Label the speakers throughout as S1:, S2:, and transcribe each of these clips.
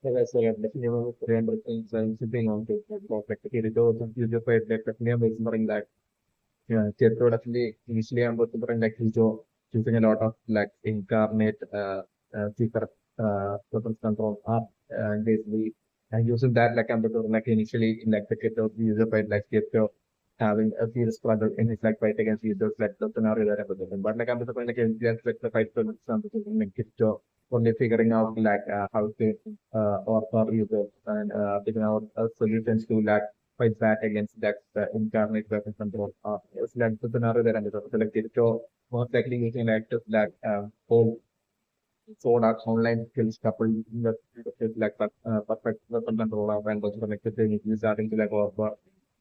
S1: So yeah, definitely one of the random things I'm sitting on to about like the Kirito and future fight like definitely is something that Kirito definitely initially I'm going to like Eugeo using a lot of like incarnate secret weapons control art and basically and using that like I'm going to like initially in like the Kirito user fight like Kirito having a serious struggle in his like fight against users like the scenario that I'm going but like I'm going to like against like the fight for something like Kirito only figuring out like how to or for users and figuring out solutions to like fight back against that incarnate weapon control. It's like the scenario that I'm selected. So most likely using like just that whole sword art online skills coupled with like perfect weapon control of and also connected to you starting to like work for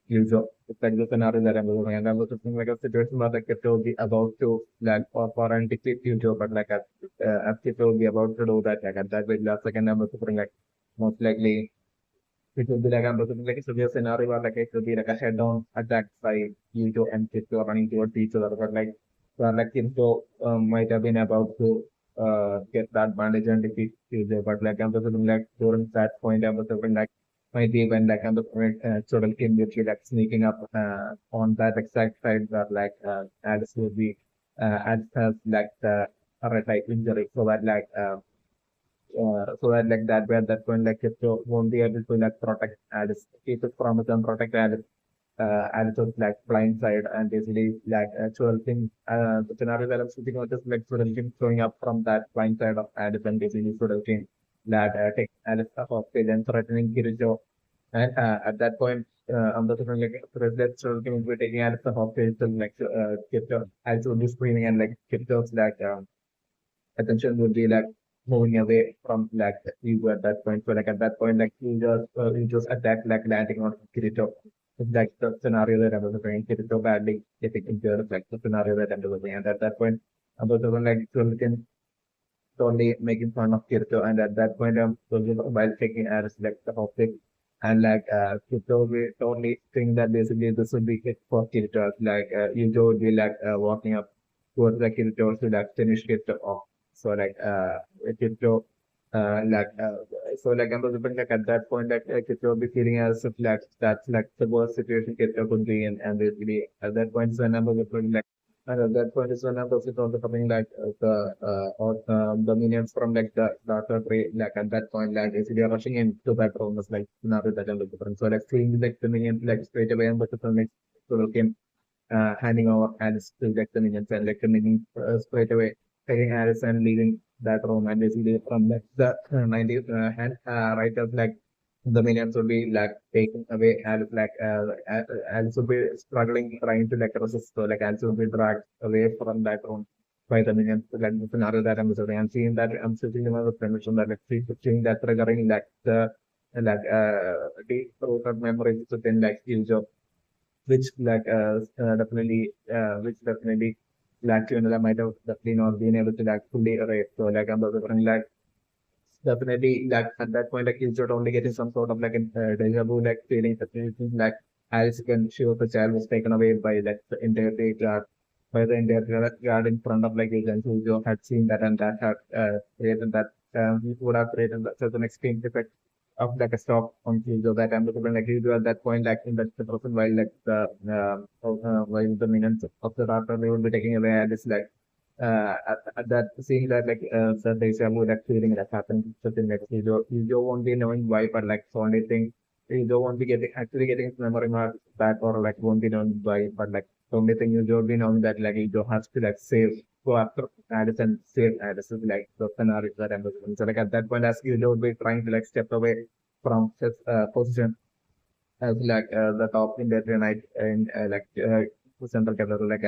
S1: user. It's like the scenario that I'm looking and I'm also thinking like a situation where like it will be about to like or for an defeat user, but like as it will be about to do that like at that very last second I'm also putting like most likely it will be like I'm looking like a severe scenario where like it will be like a head-on attack by Eugeo and Kirito running towards each other. But like where like Kirito might have been about to get that advantage and defeat Eugeo. But like I'm looking like during that point I'm looking like might be when like I'm looking sort of Kim literally like sneaking up on that exact side where like Alice will be Alice has like the red eye injury so that like so that like that way at that point like it won't be able to like protect Alice, keep it from it and protect Alice. Alice's like blind side and basically like actual thing the scenario that I'm shooting on is like sort of him showing up from that blind side of Alice and basically sort of thing that take Alice hostage and threatening Kirito. And at that point I'm the sort of like President sort of will be taking Alice hostage till like Kirito Alice will be screaming and like Kirito's like attention would be like moving away from like you at that point. So like at that point, like you just attack like landing on Kirito. It's like the scenario that I was doing. Kirito badly getting injured, like the scenario that I'm doing. And at that point, I was doing like Sullivan totally making fun of Kirito. And at that point, I'm totally while taking as like the topic. And like Kirito we totally think that basically this would be it for Kirito. Like you would be like walking up towards the Kirito to like finish Kirito off. So like Kirito like so like I'm looking like at that point like Kirito will be feeling as if like that's like the worst situation Kirito could be in and basically at that point so I'm looking like and at that point is when I'm also coming like the minions from like the darker tree like at that point like basically rushing into that room was like scenario that I'm looking for. So like seeing like the minions like straight away and but the next so came handing over Alice to like the minions and like the minions straight away taking Alice and leaving that room and basically from like the 90s hand right up like the minions would be like taking away Alice like Alice would be struggling trying to like resist so like Alice would be dragged away from that room by the minions like the scenario that I'm observing and seeing that I'm sitting in my permission that like seeing that triggering like the like deep rooted memories within like Eugeo which definitely like Quinela might have definitely not been able to like fully erase. So like I'm also like definitely like at that point like he's not only getting some sort of like a deja vu like feeling that like Alice can she was the child was taken away by like the entire guard by the entire guard in front of like agents who had seen that and that had created that would have created such an extreme effect of like a stop on Kyoto that I'm looking like Kyoto at that point like in that the person while the minions of the raptor they will be taking away Alice like at that seeing that like the deja vu that feeling that happened certain like you won't be knowing why but like the only thing you don't want to get actually getting his memory mark back or like won't be known why but like the only thing you don't be knowing that like you don't have to like save go after Alice and save Alice is like the scenario that I'm looking so like at that point as you don't be trying to like step away from his position as like the top in that night and central capital like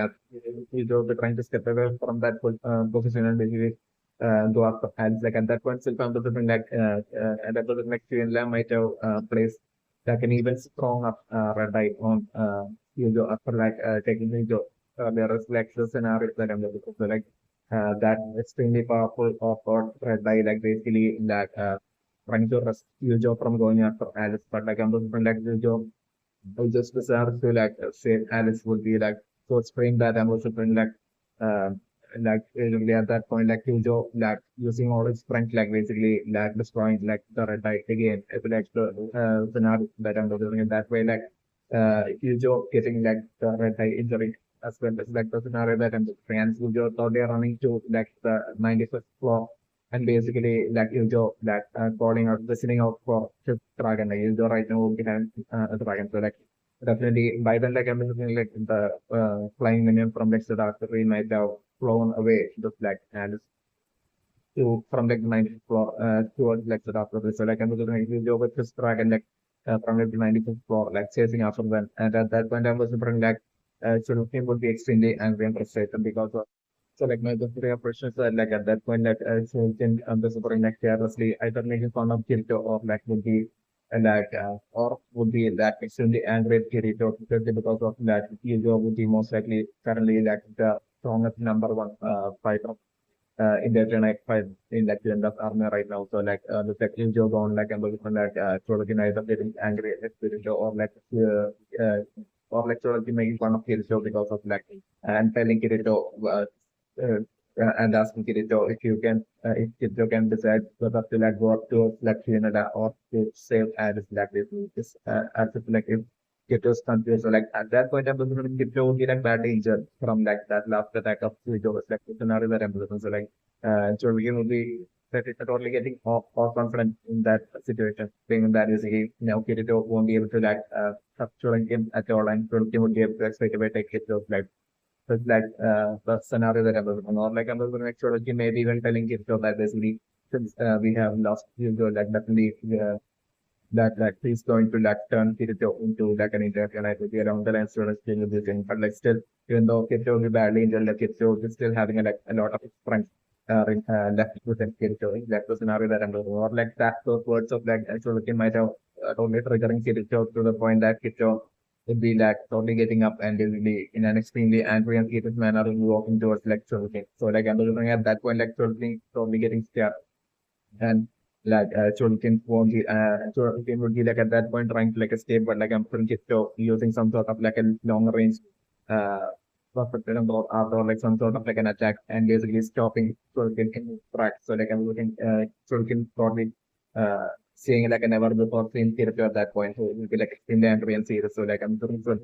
S1: he's also trying to step away from that position and basically go after ads like at that point still found something like and that was next Quinela might have placed like an even strong up red eye on Hugo after like taking Hugo there is like the scenario that I'm looking for so like that extremely powerful of red eye like basically like trying to rescue Joe from going after Alice, but like I'm looking like the Joe who just deserves to like say Alice would be like so strange that I'm also feeling like uh, basically at that point, like Eugeo, like using all his strength, like basically, like destroying like the red eye again. It's like the scenario that I'm doing in that way, like Eugeo getting like the red eye injury as well as like the scenario that I'm doing. And Eugeo thought they're running to like the 95th floor. And basically, like Eugeo, like calling out, listening out for fifth dragon. Like Eugeo right now behind the dragon. So like definitely, by then, like I'm looking like the flying minion from like the Dark Tree might have flown away the flag and to from like the 90th floor towards like the Dark Tree. So like I'm looking like you with this dragon like from like the 95th floor, like chasing after them. And at that point, I was wondering like so him would be extremely angry and frustrated because of so like my the three operations like at that point like so can the super like carelessly either making fun of Kirito or like would be or would be that extremely angry at Kirito because of that Eugeo would be most likely currently like the strongest number one fighter in the Genite fight in like the end of army right now. So like the second Eugeo gone like and looking that Cholokin either getting angry at Kirito or like Cholokin making fun of Kirito because of like and telling Kirito uh, and asking Kirito if Kirito can decide whether to like go up to like Quinela or to save Alice like this as if like if Kirito's confused. So like at that point I'm looking Kirito would be like badly injured from like that last attack of Kirito was like the scenario that I'm looking. So like Jordan would be that is totally getting more confident in that situation, being that is he now Kirito won't be able to like capture him at all and Jordan would be able to like, straight away take Kirito's life. So it's like the scenario that I'm looking or like I'm looking at astrology, maybe even telling Kirito that basically since we have lost Hugo, like definitely that like he's going to like turn Kirito into like an internet with around the line astrology with this thing. But like still, even though Kirito will be badly injured, like Kirito is still having like a lot of strength left within Kirito. Like the scenario that I'm looking or like that those words of like astrology might have totally triggering Kirito to the point that Kirito would be like totally getting up and will be in an extremely angry and heated manner and walking towards like Chorley. So like I'm looking at that point like Chorley totally getting scared and like Chorley won't be Chorley would be like at that point trying to like escape but like I'm thinking so using some sort of like a long range uh perspective or like some sort of like an attack and basically stopping Chorley in his tracks. So like I'm looking Chorley probably uh seeing like a never before seen theater at that point. So it will be like extremely angry and serious. So like I'm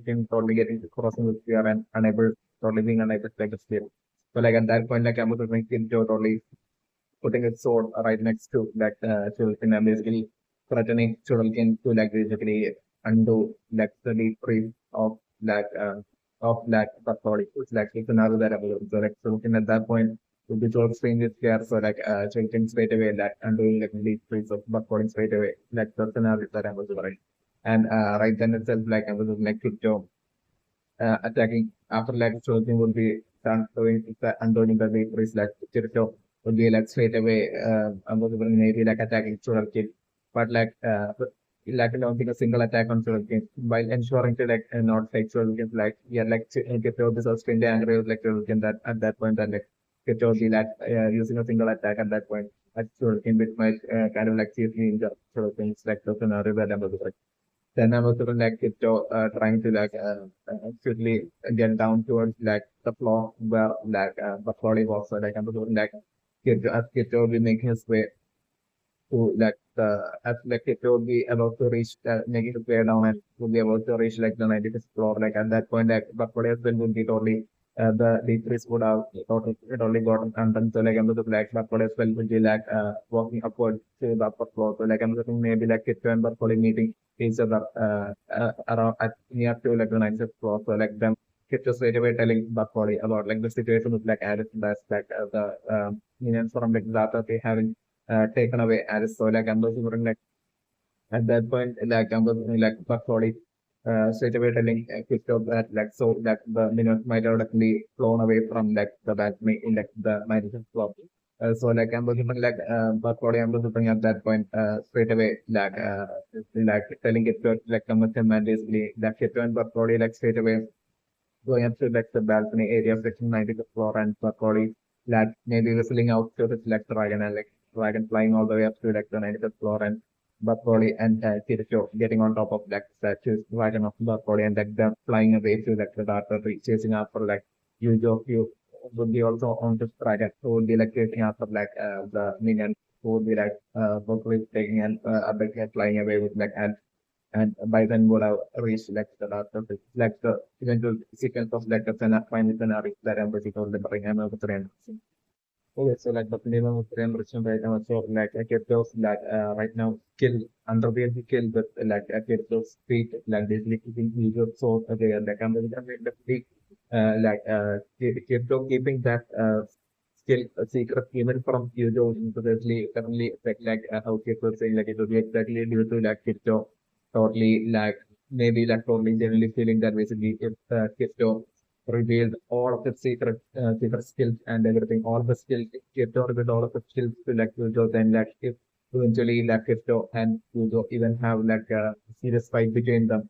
S1: him totally getting crossing with fear and unable, totally being unable to like escape. So like at that point, like I'm looking him totally putting his sword right next to like Chulkin and basically threatening Chulkin to like basically undo like the deep freeze of that body. It's like it's another that available. So like Chulkin at that point would be so extremely scared. So like Chulkin straight away that undoing like the deep freeze of body straight away. Like the scenario that I was right. And right then itself like I was like to attacking after like Chulkin would be done doing the undoing the deep freeze like Kirito would be like straight away maybe like attacking Chulkin. But like launching a single attack on Chulkin while ensuring to like not take Chulkin like yeah like Kirito this was extremely angry with like Chulkin that at that point that like Kirito be like using a single attack at that point at Chulkin which might kind of like seriously injure Chulkin. It's like the scenario that I'm like then I was sort of like trying to like quickly get down towards like the floor where like the body was. So like I was sort of like as Kirito will be making his way to like the as like it will be about to reach making his way down and will be about to reach like the 95th floor. Like at that point like Buckford as well would be totally the decrease would have totally gotten undone. So like I'm looking like Buckford as well would be like walking upward to the upper floor. So like I'm looking maybe like Kitto and Buckford meeting each other around at near to like the 95th floor. So like them Kitto straight away telling Buckford about like the situation with like Alice that's like the minions from like Zata they having taken away as so like I'm also like at that point like I'm like Buckford straight away telling Christoph that like so that the minions might have definitely flown away from like the balcony in like the Madison club. So like I'm looking like Buckford I'm looking at that point straight away like telling it to like come with him and basically that shit and Buckford like straight away going up to like the balcony area of section 90th floor and Buckford like maybe whistling out to his like dragon and like dragon flying all the way up to like the 90th floor and Buckbody and Kirito getting on top of like statues, dragon of Buckbody and like them flying away to like the dark tree, chasing after like Eugeo, would be also on this project who would be like chasing after like the minions who would be like vocally taking and flying away with like and by then would have reached like the last of it, like the eventual sequence of like the final scenario that I'm pretty told the bring him over the end. Okay, so like the minimum of frame restriction right now, so like I kept those like right now kill under the kill but like I kept those feet like this keeping user so okay like I'm definitely like kept on keeping that skill secret even from Eugeo incidentally currently affect like how people saying like it will be exactly due to like Kirito totally like maybe like totally generally feeling that basically if Kirito revealed all of the secret skills and everything, all the skills, Kirito revealed all of the skills to like Eugeo, then like if eventually like Kirito and Eugeo even have like a serious fight between them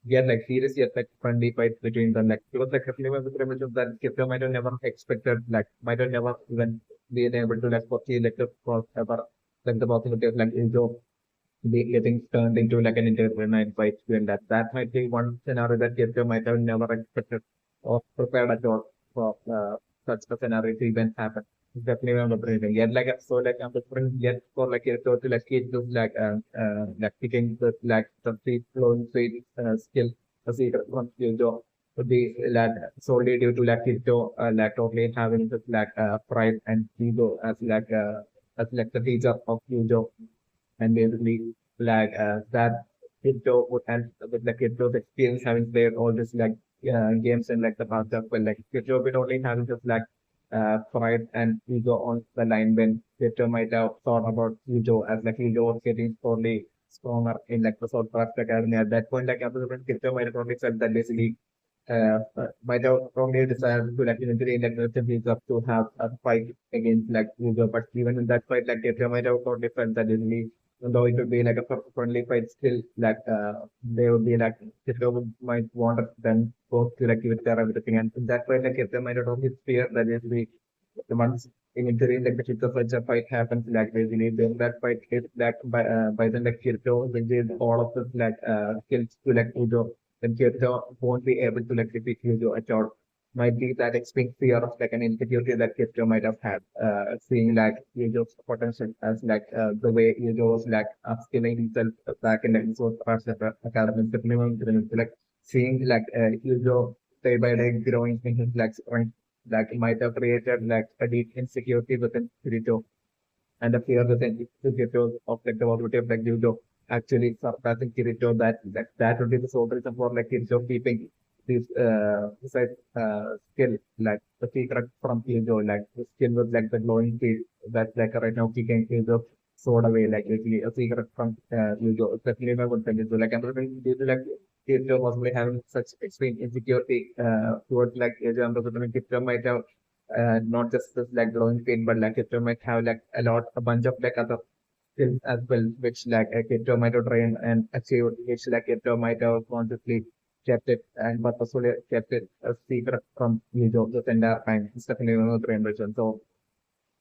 S1: get like serious yet like friendly fights between them. Like because like Keflima was very much of that Keflima might have never expected like might have never even been able to like foresee like the cross ever like the possibility of like Eugeo be getting turned into like an internet fight and that might be one scenario that Keflima might have never expected or prepared at all for such a scenario to even happen. Definitely I'm breathing. Yet like so like I'm different yet for like it to like it to like picking the like the free flowing sweet skill the secret from Yujo would be like solely due to like Kirito like totally having this like pride and ego as like the teacher of Yujo and basically like that Kirito would end with like Kirito's experience having played all this like games in like the past as well. Like Kirito would only having just like pride and ego on the line when Kirito might have thought about Eugeo as like Eugeo was getting slowly stronger in like the South Park Academy. At that point, like after the Kirito might have probably felt that basically might have probably decided to like eventually like the up to have a fight against like Eugeo. But even in that fight, like Kirito might have probably felt that basically though it would be like a friendly fight still like they would be like Kirito might want them both to like give it their everything and in that way like if they might have always fear that is the once eventually like the Kirito such a fight happens like basically then that fight is like by then like Kirito which is all of this like skills to like Udo then Kirito won't be able to like defeat Udo at all might be that extreme fear of like an insecurity that Kirito might have had, seeing like Yujo's potential as like the way Yujo was like upskilling himself back in the Source Parts Academy, like seeing like Yujo day by day growing in his like strength, like might have created like a deep insecurity within Kirito and the fear that Kirito of like the possibility of like Yujo actually surpassing Kirito that would be the sole reason for like Kirito keeping this skill like the secret from Eugeo like the skill with like the glowing field that's like right now kicking Eugeo sword away like basically a secret from Eugeo especially my one thing so like I'm looking due to like Eugeo possibly having such extreme insecurity towards like Eugeo I'm looking Eugeo might have not just this like glowing field but like Eugeo might have like a bunch of like other skills as well, which like a kid might have trained and achieved, which like kid might have consciously kept it and purposefully kept it a secret from his job the entire time. It's definitely one of the ambition. So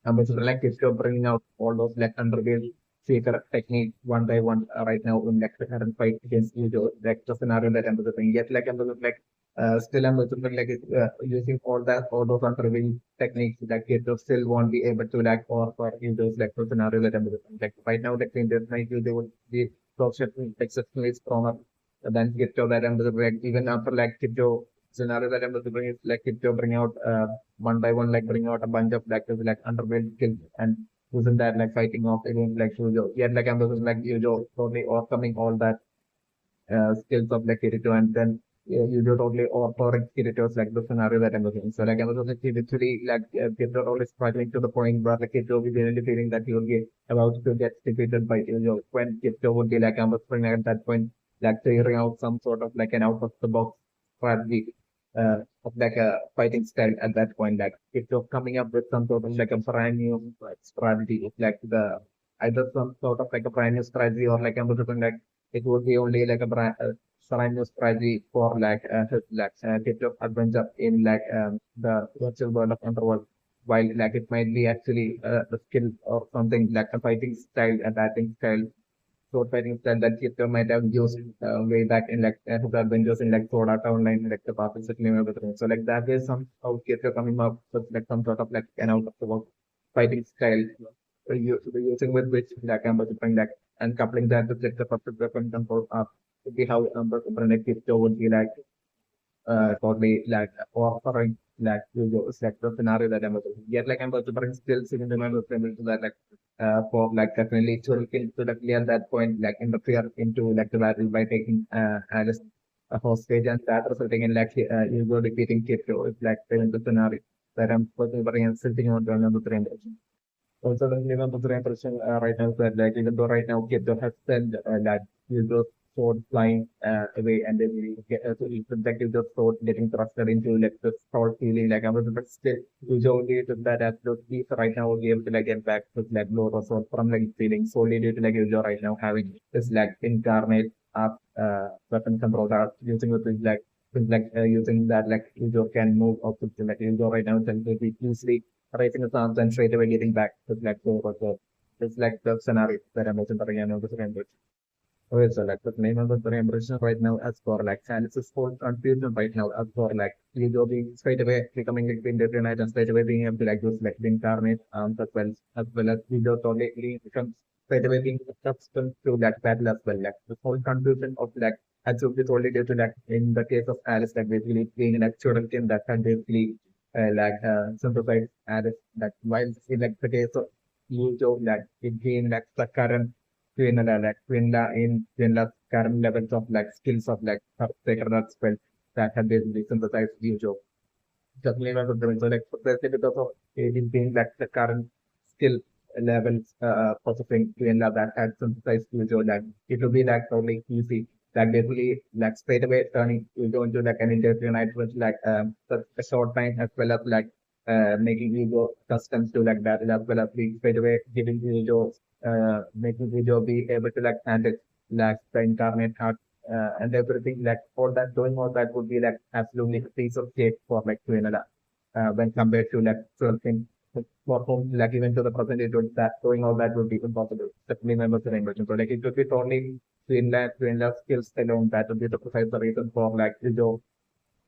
S1: ambition like it's bringing out all those like underrated secret technique one by one right now in like the current fight against Eugeo, like the scenario that I'm looking. Yet like I'm looking like still I'm looking like using all those unrevealed techniques that Kirito still won't be able to like offer in those like the scenario that I'm looking. Like right now like in this night they would be exceptionally stronger than Kirito that I'm looking like even after like Kirito scenario that I'm looking is like Kirito bring out one by one like bring out a bunch of like underworld skills and wasn't that like fighting off against like Shujo. Yet like I'm looking like Yujo totally overcoming all that skills of like Kirito and then you do totally overpowering Kirito's like the scenario that I'm looking. So like I was like literally like Kirito always struggling to the point where like Kirito will be really feeling that he will get about to get defeated by Yujo when Kirito would be like I'm at that point like figuring out some sort of like an out of the box strategy of like a fighting style at that point. Like Kirito coming up with some sort of like a brand new like, strategy. It's like the either some sort of like a brand new strategy or like I'm looking like it would be only like a brand new strategy for like his like bit of adventure in like the virtual world of Underworld. While like it might be actually the skill or something like a fighting style, a batting style sword fighting style that Kirito might have used way back in his adventures in Sword Art Online, the Paths of Name everything. So that is some how Kirito coming up with some sort of an out of the box fighting style, using with which Amber to bring and coupling that with the perfect weapon control up to be how Kirito would be totally offering the scenario that I'm yet I'm about to bring skills in the mind of to that for definitely to look into the clear that point interfere into the battle by taking Alice a hostage and that resulting in you go defeating Kirito is the scenario that I'm supposed to bring sitting on the another train. Also, the Liverpool impression right now is that even though right now Kirito has said that you go sword flying away and then you get so you protective the sword getting thrusted into the sword feeling but still usually to that absolutely so right now we'll be able to get back to low or sword from feeling solely due to usual right now having this incarnate up weapon control that using with this using that usual can move up to usual right now and will be easily raising his arms and straight away getting back to sword or sword. It's the scenario that I mentioned again of the second. Okay, so the name of the impression right now as for Alice's whole confusion right now as for you go being straight away becoming indifferent and straight away being able to those the incarnate as well as you go totally becomes straight away being accustomed to that battle as well. The whole confusion of as if it's only due to in the case of Alice basically being an actual team that can basically synthesize Alice while in the case of Eugeo it being the current Quinela, Quinela's current levels of skills of her sacred art spells that have basically synthesized Eugeo. Just name of the so precisely because of it is being the current skill levels processing Quinela that had synthesized Eugeo it will be totally easy. Basically straight away turning Eugeo into an interference with such a short time as well as making Eugeo accustomed to that as well as being straight away giving Eugeo making Eugeo be able to handle the incarnate heart and everything all that doing all that would be absolutely a piece of cake for Quinela when compared to something for whom even to the present it would that doing all that would be impossible. Definitely members of the inversion. So it would be totally Quinela's skills alone that would be the precise reason for Eugeo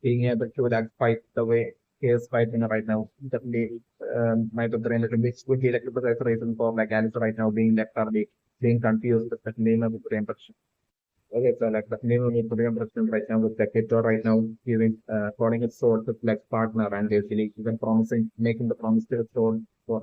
S1: being able to fight the way he is fighting right now. Definitely my brain which would be the precise reason for Alice right now being early, being confused with the name of the brain person. Okay, so the name of the brain person right now with the Kirito right now giving calling his sword to partner and basically even promising making the promise to his sword for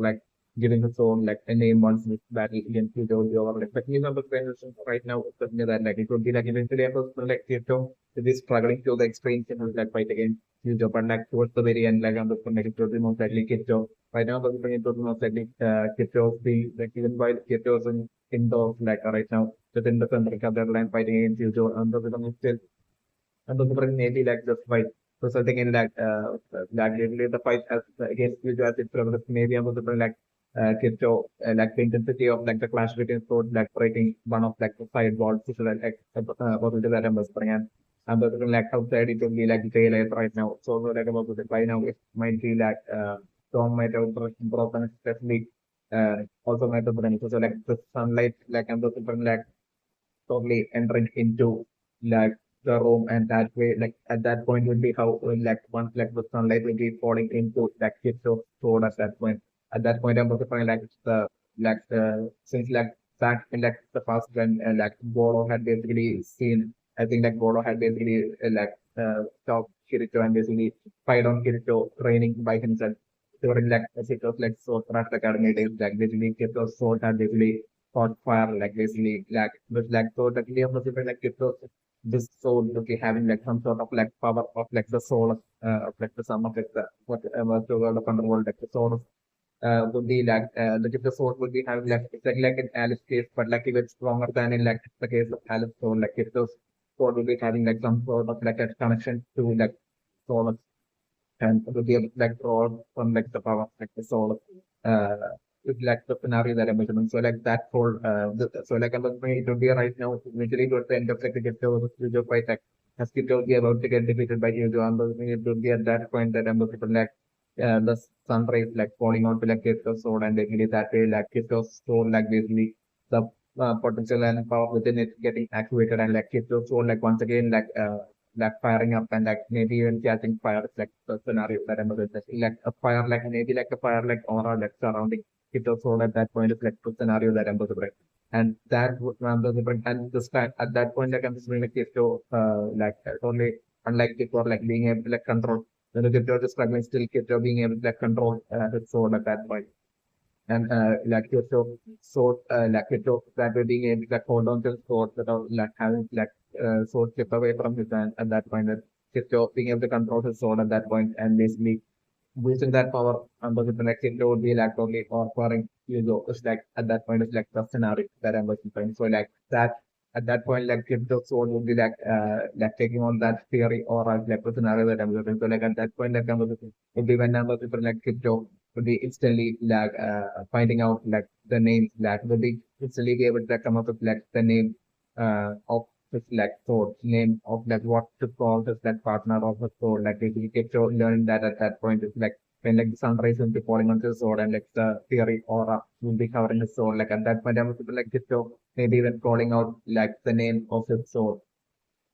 S1: giving his own a name once this battle against Kirito or but you know the brain person right now it's something that it would be eventually a person Kirito to be struggling to the extreme fight against Eugeo, but towards the very end, I'm the it would be most likely Kirito. Right now, but it would be most likely Kirito being even while Kirito is in the right now within the country of their land fighting against Eugeo, and the still and the maybe this fight resulting in usually the fight as against Eugeo as it progresses maybe about the Kirito the intensity of the clash between swords breaking one of the side walls which is possibility that I'm whispering and the outside it will be daylight right now. So about the by now it might be storm might have broken especially also might have broken. So the sunlight and the super totally entering into the room and that way at that point would be how once the sunlight will be falling into Kirito sword at that point. At that point I'm also find the since back in the past when Goro had basically seen I think Goro had basically stopped Kirito and basically fight on Kirito training by himself during as it was so craft academy days basically Kirito's sword had basically caught fire basically with so the clear possible Kirito's this soul would be having some sort of power of the soul of the sum of the whatever the world of underworld the soul would be the sword would be having it's like in Alice case, but even stronger than in the case of Alice. So if those sword will be having some sort of a connection to soul and it will be able to draw from the power of the soul. With the scenario that I'm mentioning. So that whole so I'm it would be right now usually towards the end of the Eugeo fight as Kirito would be about to get defeated by Eugeo and it would be at that point that I'm looking for the sunrise falling onto Kirito's sword and basically that way Kirito's sword basically the potential and power within it getting activated and like it also like once again like firing up and like maybe even catching fire like the scenario that I'm going to say like a fire like maybe like a fire like aura like surrounding it also at that point is like the scenario that I'm going to bring and that would I'm going to bring and this time at that point like I'm just bringing like it to like only unlike before like being able to like control when the Kirito is struggling still Kirito being able to like control his sword at that point and like you're like you're that way being able to like hold on to the sword without like having like sword slip away from his hand at that point. And Kirito being able to control his sword at that point and basically using that power under the next Kirito would be like only or foreign Eugeo. It's like at that point it's like the scenario that I'm looking for. So like that at that point like Kirito's sword would be like taking on that theory or like the scenario that I'm looking. So like at that point like I'm looking would be when I'm looking for like Kirito would be instantly like finding out like the name like would be instantly be able to like, come up with like the name of his like sword name of like what to call his like partner of his sword like if you get to learn that at that point it's like when like the sunrise will be falling onto his sword and like the theory aura will be covering his sword like at that point I was like get to maybe even calling out like the name of his sword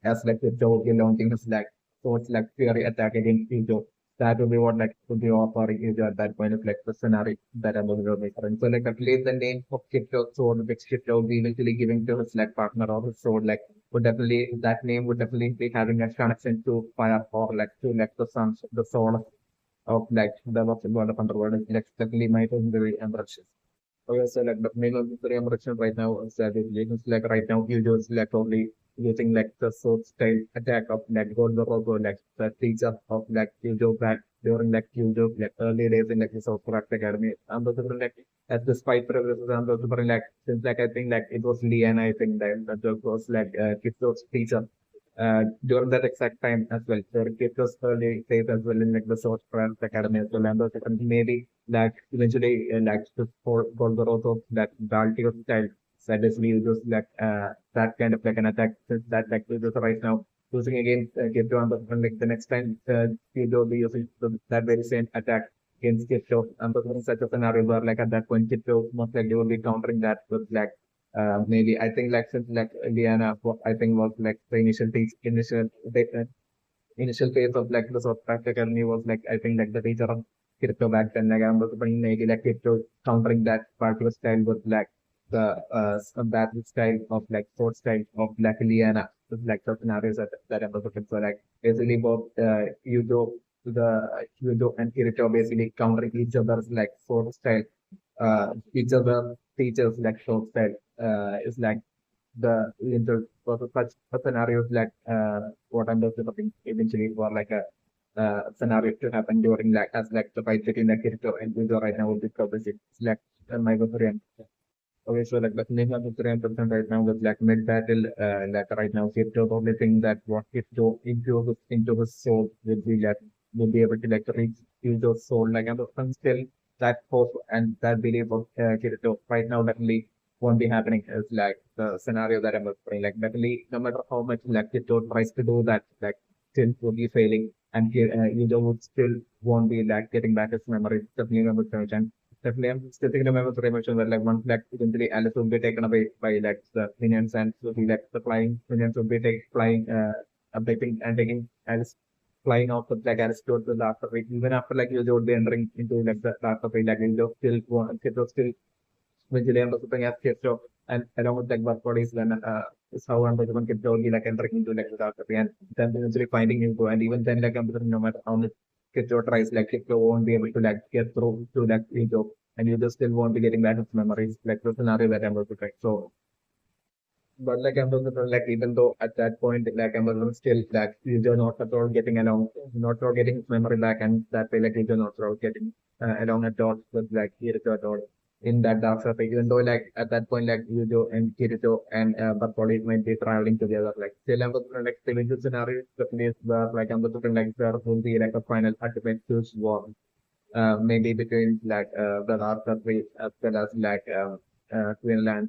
S1: as like the Joe launching his like so it's like fury attack against Eugeo. That would be what like would be offering Eugeo at that point of like the scenario that I'm going to make. And so like I believe the name of Kirito's sword which Kirito will be eventually giving to his like partner or his sword like would definitely that name would definitely be having a connection to fire or like to like the sun the soul of like the world of underworld. It's like definitely my very ambitious. Okay, so like the main military emerction right now is that it's like right now Eugeo is like only using like the sword style attack of like Gold Robo like the teacher of like Eugeo back during like Eugeo like early days in like the South Craft Academy. I'm also like as the spy progresses, I'm also like since like I think like it was Liana, I think that the was like Kitsu's teacher during that exact time as well. So it was early days as well in like the South France Academy as well. And those maybe like eventually like for the growth of that Baltic style that is we just like that kind of like an attack that like we just right now using again get to understand like the next time you will be using that very same attack against Kitto. And such a scenario where like at that point Kitto most likely will be countering that with like maybe I think like since like Indiana, what I think was like the initial phase of like the South Africa Academy was like I think like the teacher of crypto back then like I was bringing maybe like crypto countering that particular style with like the that style of like sword style of like Liana with like the scenarios that I was looking for like basically both Yudo and Kirito basically countering each other's like sword style each other teachers like sword style is like the inter for such scenarios like what I'm developing eventually for like a scenario to happen during like as like the fight between the Kirito and Yuzo right now will be covered. It's like my variant. Okay, so like the name of the 300% right now with like mid battle like right now Kirito the only thing that what Kirito into his soul will be like will be able to like reach Yuzo's soul like and still that hope and that belief of Kirito right now definitely won't be happening is like the scenario that I'm offering. Like definitely no matter how much like Kirito tries to do that, like still will be failing and Yuzo would still won't be like getting back his memory, definitely remember and definitely I'm still thinking about the mention that like once like eventually Alice will be taken away by like the minions and so the like the flying minions will be flying updating and taking Alice flying off with like Alice towards the last of it. Even after like Yuzo would be entering into like the last of it, like Yuzo still eventually I'm looking at Kirito and along with like work bodies then is how I'm like Kirito will be like entering into like the dark of it and then eventually finding him go and even then like I'm no matter how much Kirito tries like Kirito won't be able to like get through to like Yuzo and you just still won't be getting back his memories like the scenario that I'm looking at. So but like I'm also like even though at that point like I'm also still like you're not at all getting along, not at all getting his memory back, and that way like you're not at all getting along at all with like Kirito at all in that dark surface. Even though like at that point like Yujo and Kirito and Bartoli might be traveling together, like still I'm looking like still in the scenario the place where like I'm looking like there will be like a final ultimate huge war maybe between like the North countries as well as like Quinela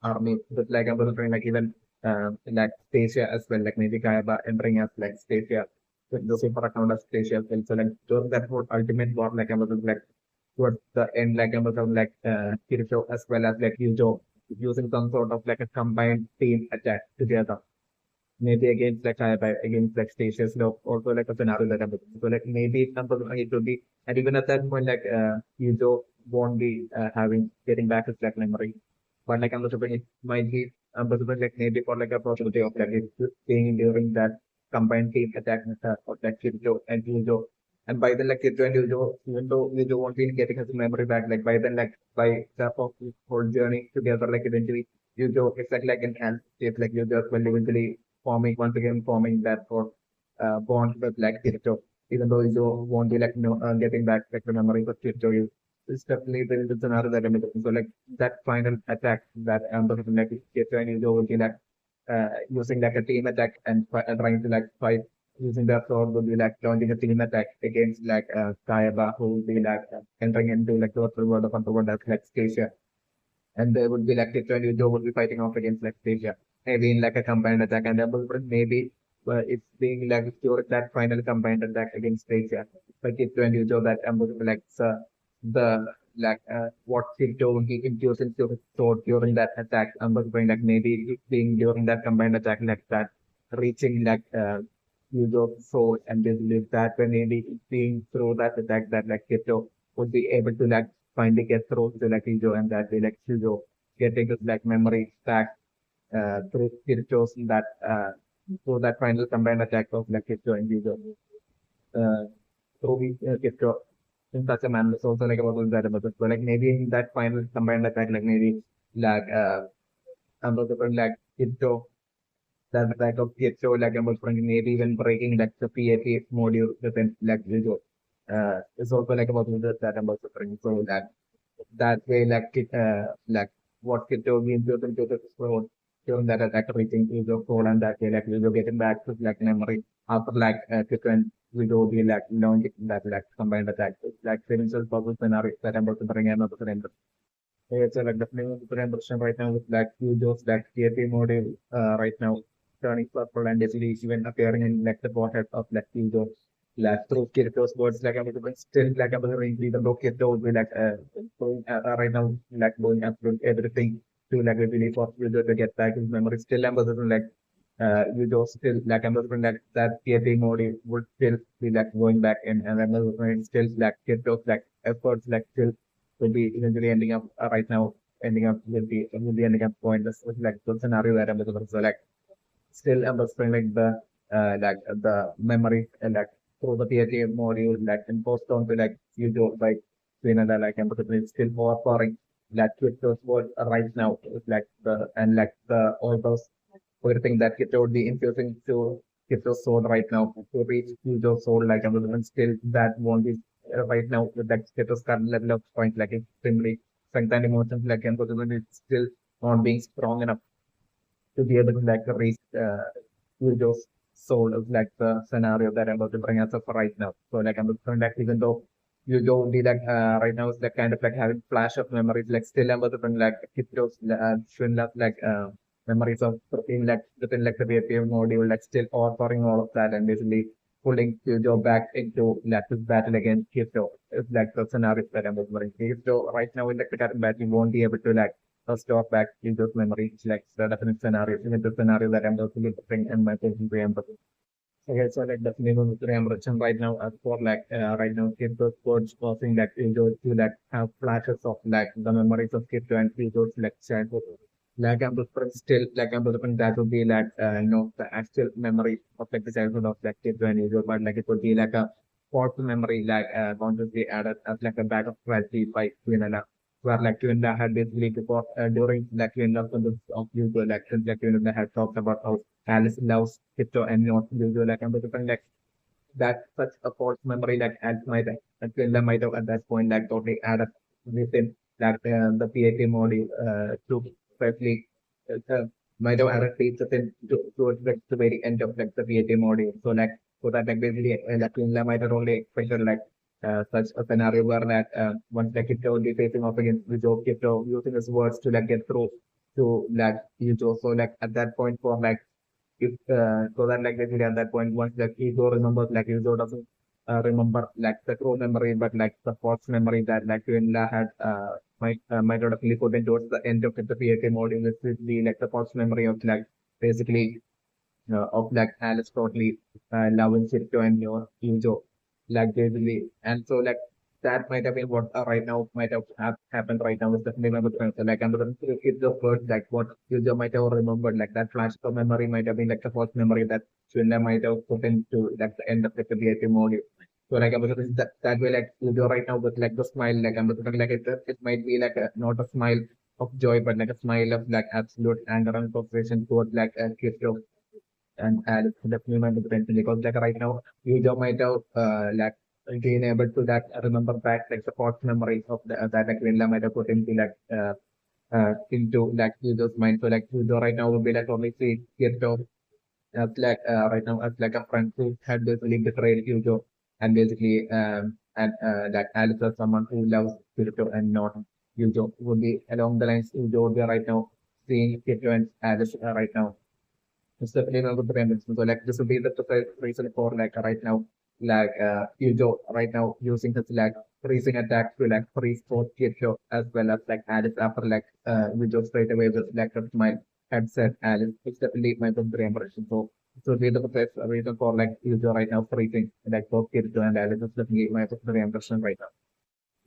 S1: army. But like I'm also trying like even like Stasia as well, like maybe Kayaba entering as like Stasia with the super account as Stasia as well. So like during that whole ultimate war, like I'm also like towards the end, like I'm also like Kirito as well as like Yujo using some sort of like a combined team attack together. Maybe against like against like Statius, also like a scenario that I'm looking. So like maybe it will be, and even at that point like Eugeo won't be having getting back his like memory, but like I'm assuming it might be possible like maybe for like a possibility of like it being during that combined team attack of like Kirito and Eugeo. And by then, like Kirito and Eugeo, even though Eugeo won't be getting his memory back, like by then, like by the of his whole journey together, like eventually Eugeo, it's like an ant state, like Eugeo will eventually forming once again forming that for bond with like Kirito. Even though you won't be like getting back like the memories of Kirito, you it's definitely there is a scenario that I'm looking. So like that final attack that like Kirito and Yuzo will be like using like a team attack and trying to like fight using their sword will be like launching a team attack against like Kayaba who will be like entering into like the virtual world of Underworld as like Stacia, and there would be like literally Joe would be fighting off against like Stasia, maybe in like a combined attack, and maybe it's being like during that final combined attack against Stasia, like it when Joe that like the like what Kirito would be infused into his sword during that attack, like maybe it being during that combined attack like that, reaching like Yuzo's soul, and basically that when maybe being through that attack that like Kirito would be able to like finally get through to like Eugeo, and that way like Eugeo getting his like memory back through Kirito's that through that final combined attack of like Kirito and Eugeo. Through Kirito in such a manner is also like about it. So like maybe in that final combined attack, like maybe like like Kirito that attack of Kirito like about maybe even breaking like the PAP module within like Eugeo. It's also like about that about suffering. So that way like what kid told me into the road during that attack reaching to the phone, and that way like we will getting back to like memory after like different we will be like launching that like combined attack. It's like financial purpose scenario that I'm about to bring another surrender. It's like definitely surrender right now with like Eugio's like TAP module right now turning purple and basically even appearing in like the forehead of like Eugeo like through Kirito's words, like I'm still like I'm really the book Kirito would be like going, right now like going absolute everything to like really for Yujo to get back his memory. Still I'm like Yujo still like I'm like that PAP mode would still be like going back and I'm still like Kirito's like efforts like still will be eventually ending up right now ending up will be ending up pointless with like the scenario that I'm so like still emphasizing like the memory and like through the PHA module like imposed onto like Eugeo by Quinela like emphasizing still more foreign like Twitter's word right now is like the and like the all those everything that it would be infusing to Twitter's soul right now to reach Eugeo's soul like emphasizing still that won't be right now with like Twitter's current level of point like extremely strength and emotions like emphasizing it's still not being strong enough to be able to like reach Eugio's soul is like the scenario that I'm about to bring us up right now. So like I'm going like even though Eugeo will be like right now is like kind of like having flash of memories, like still I'm about to bring like Kipto's Schwindler's like memories of within like the BPM module, like still offering all of that and basically pulling Eugeo back into like this battle against Kipto. It's like the scenario that I'm about to bring. Kipto right now in like the current battle won't be able to like store back in those memories, like the definite scenario, even the scenario that I'm looking at in my patient empathy. Okay, so like definitely going to reimbursement right now as for like right now Kirito's codes causing like Eugeo to like have flashes of like the memories of Kirito and Eugio's like childhood. Like I'm different still like I'm different that would be like the actual memory of like the childhood of like Kirito and Eugeo, but like it would be like a false memory like going to be added as like a bag of tragedy by Quinela where like Quinela had basically before during like Quinela of Eugeo like since like Quinela had talked about how Alice loves Kirito and not Eugeo like I'm different like that such a false memory like Alice might Quinela might have at that point like totally added within that the PAT module to especially might have added features in towards like, the very end of like the PAT module. So like so that like basically like Quinla might have only expected like such a scenario where that once like Kirito will be facing off against Eugeo, Kirito using his words to like get through to like Eugeo. So like at that point for like if so that like basically at that point once like ego remembers like ego doesn't remember like the true memory but like the false memory that like Quinla had might not actually put in towards the end of the PAK module. This is the like the false memory of like basically of like Alice totally loving Kirito and Eugeo, like basically, and so like that might have been what right now might have happened right now is definitely my good friend. So like I'm gonna it's the first like what Eugeo might have remembered like that flash of memory might have been like the first memory that Quinela might have put into like the end of the creative module. So like I'm gonna that way like Eugeo right now with like the smile like I'm gonna like it might be like a not a smile of joy but like a smile of like absolute anger and frustration towards like Kirito and Alex definitely might be potential because like right now you just might have like being able to like remember back like the past memories of that like Quinela might have put into like users mind. So like Yuzo right now would be like only see Kirito as like right now as like a friend who had basically betrayed Yuzo and basically and like Alex as someone who loves Kirito and not Yuzo would be along the lines Yuzo would be right now seeing Kirito and Alice right now it's definitely not good to payment. So like this would be the preferred reason for like right now, like Eugeo right now using his like freezing attack to like freeze both Kirito as well as like Alice after like Eugeo straight away with like a smile headset Alice. It's definitely my preferred impression. So this would be the preferred reason for like Eugeo right now freezing like both Kirito and Alice. It's definitely my preferred impression right now.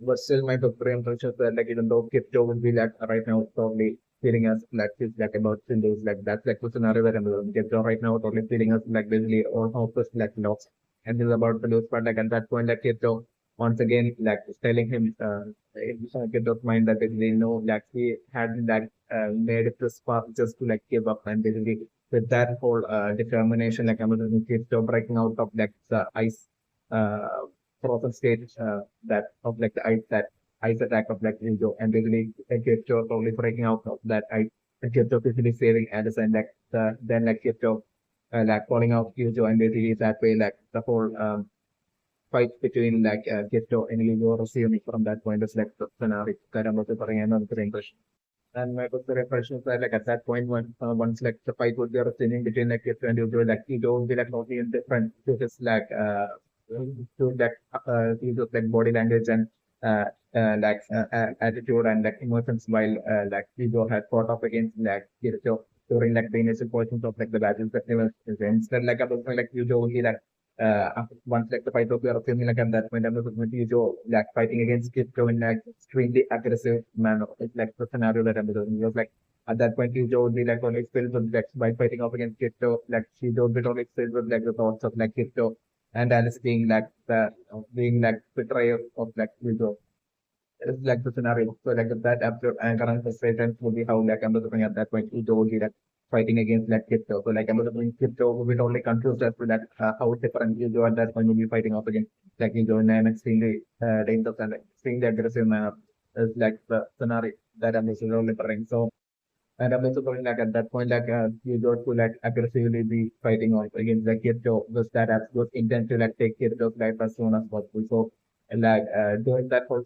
S1: But still, my preferred impression is that like even though crypto will be like right now probably feeling us like it's like about Windows like that's like the scenario where I'm crypto right now totally feeling us like basically all hopeless like lost and is about to lose but like at that point like crypto once again like telling him in crypto's mind that basically no like he had like made it this far just to like give up and basically with that whole determination like I'm crypto breaking out of like the ice uh frozen state that of like the ice attack of like Eugeo and basically Kirito totally breaking out of that ice and Kirito basically saving Anderson like then like Kirito like calling out Eugeo and basically that way like the whole fight between like Kirito and Eugeo resuming from that point is like the scenario that I'm also putting another impression. And my first impression is that like at that point when once like the fight would be resuming between like Kirito and Eugeo like Eugeo would be like totally indifferent to his like use of like body language and uh, attitude and like emotions while like Eugeo had fought off against like Kirito during like the initial portions of like the battles that they were instead like I was like Eugeo would be like once like the fight was resuming like at that point I was with Eugeo like fighting against Kirito in like extremely aggressive manner. It's like the scenario that I'm doing. It was like at that point, Eugeo would be like always filled with like by fighting off against Kirito, like she would be always filled with like the thoughts of like Kirito and Alice being like the being like betrayer of like Eugeo. It's like the scenario. So like that absolute anger and frustration would be how like I'm looking at that point. Eugeo would be like fighting against like Kirito. So like I'm looking Kirito would be totally confused as to that how different Eugeo at that point would be fighting off against like Eugeo in an extremely dangerous and extremely aggressive manner. Is like the scenario that I'm literally referring. So and I'm also going like at that point, like you got to like aggressively be fighting off against like Kirito with that absolute intent to like take Kirito's life as soon as possible. So like during that whole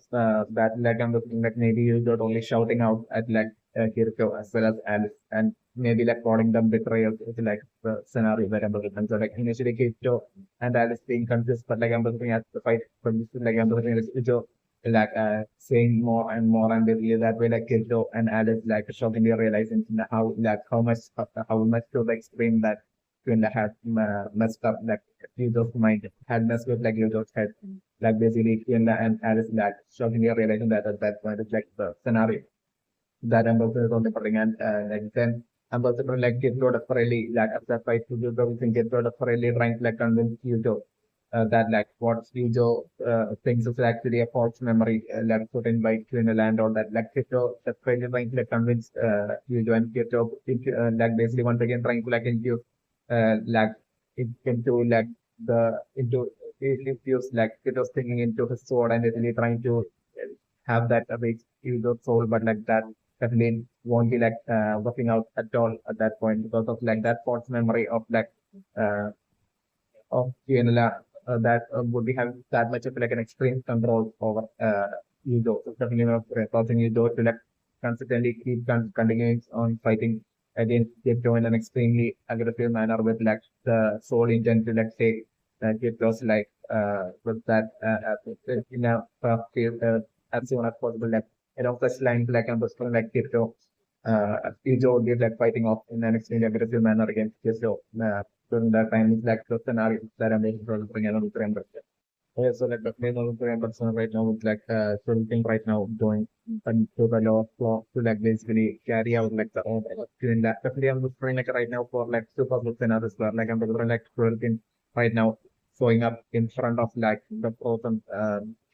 S1: battle, like I'm looking like maybe you got only shouting out at like Kirito as well as Alice and maybe like calling them betrayals is like the scenario that I'm looking at. So like initially Kirito and Alice being confused, but like I'm looking at the fight from this like I'm looking at Kirito like saying more and more and basically that way like Kirito and Alice like shockingly realizing how like how much to the extreme that Quinela had messed up like Yudo's mind had messed with like Yudo's head like basically Quinela and Alice like shockingly realizing that at that point it's like the scenario that ambassador is on the putting and like then ambassador like get rid of really like after that fight to do everything get rid of really trying to like convince Yudo that like what Eugeo thinks is actually a false memory like put in by Quinela and all that. Like Kirito that's really trying to like convince Eugeo and Kirito like basically once again trying to like infuse like into like the into infuse like Kirito's thinking into his sword and really trying to have that reach Eugeo's soul, but like that definitely won't be like working out at all at that point because of like that false memory of like uh, of Quinela that would be having that much of like an extreme control over ego. So definitely not causing ego to like consistently keep continuing on fighting against Kirito in an extremely aggressive manner with like the sole intent to like take Kirito's like with that in a as soon as possible like such lines like I'm just like Kirito, Eugeo did like fighting off in an extremely aggressive manner against Kirito. During that time, it's like the scenario that I'm making for bring another remember. Yeah, so like the main person right now is like thing right now going to the law floor to like basically carry out like the doing that. Definitely I'm looking like right now for like super good scenarios where like I'm looking like thing right now showing up in front of like the person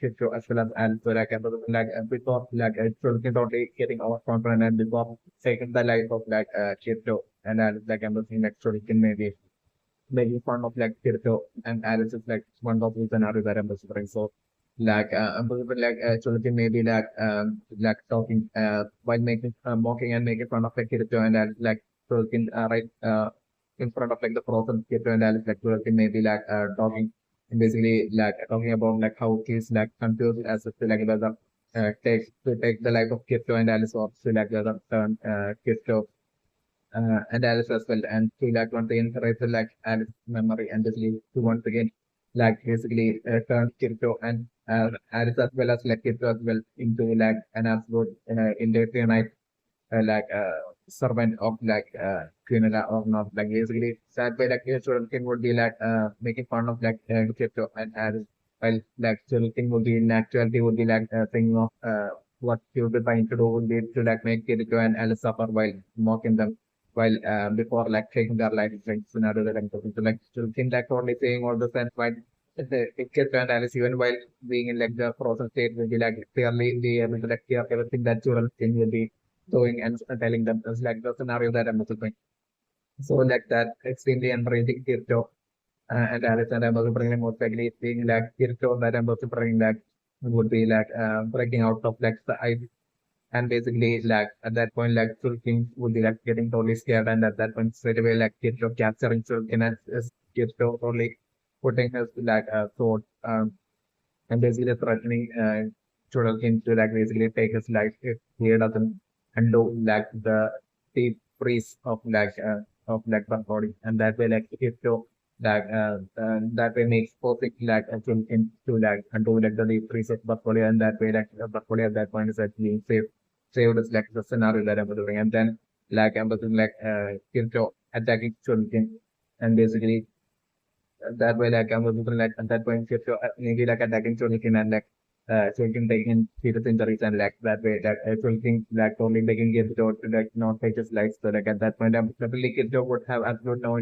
S1: Kirito as well as so like I'm looking like before like totally getting overconfident and before taking the life of like Kirito and like I'm looking like maybe making fun of like Kirito and Alice is like one of the scenarios that I'm considering. So like I'm possible like Chulukin maybe like talking while making mocking and making fun of like Kirito and Alice like Chulukin right in front of like the frozen Kirito and Alice like Chulukin maybe like talking and basically like talking about like how he's like confused as if to like whether take the life of Kirito and Alice or to like whether turn Kirito and Alice as well. And he like once again erased like Alice memory and basically to once again like basically turned Kirito and Alice as well as like Kirito as well into like an absolute indefinite like servant of like Quinela or not like basically that way like King would be like making fun of like Kirito and Alice while like King would be in actuality would be like thinking of what he would be trying to do would be to like make Kirito and Alice suffer while mocking them while before like taking their life like scenario that I'm talking to like think like only saying all the sense while it gets and Alice even while being in like the frozen state will be like clearly be able to like hear everything that children can will be doing and telling them it's like the scenario that I'm looking. So like that extremely encouraging Kirito and Alice and I'm also bringing most likely being like Kirito that I'm also bringing like would be like breaking out of like the ice and basically, like at that point, like Sulking would be like getting totally scared, and at that point, straight away, like Kirito capturing Sulking and Kirito totally putting his like sword and basically threatening Sulking to like basically take his life if he doesn't undo like the deep freeze of like the body, and that way like Kirito that way makes perfect like Sulking to like undo like the deep freeze of the body, and that way like the body at that point is actually safe saved us like the scenario that I'm doing. And then like I'm doing like Kirito attacking Chulkin and basically that way like I'm doing like at that point Kirito maybe like attacking Chulkin and like Chulkin taking serious injuries and like that way like Chulkin like totally making Kirito to like not take his life. So like at that point I'm definitely Kirito would have absolute no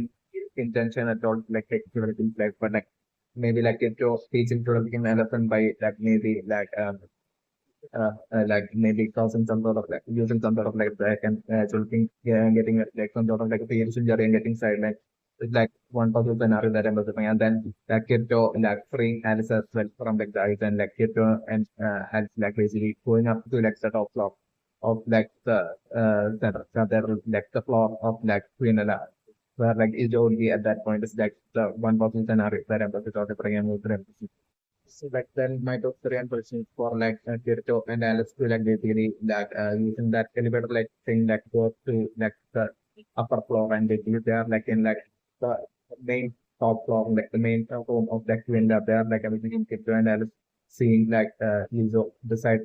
S1: intention at all to like take Chulkin's life, but like maybe like Kirito teaching Chulkin a lesson by like maybe like maybe causing some sort of like using some sort of like back and choking, yeah, and getting like some sort of like a serious injury and getting sidelined. It's like one possible scenario that I'm looking, and then like Kirito like freeing Alice as well from like the ice and like Kirito and Alice like basically going up to like the top floor of like like the floor of like Quinela, where like Eugeo would be at that point is like the one possible scenario that I'm looking. So back then, my top three and questions for like Kirito and Alice to like basically like using that elevator like thing that goes to like the upper floor and basically they are like in like the main top floor, like the main home of like Quinella. They are like everything in Kirito and Alice seeing like Yuzo beside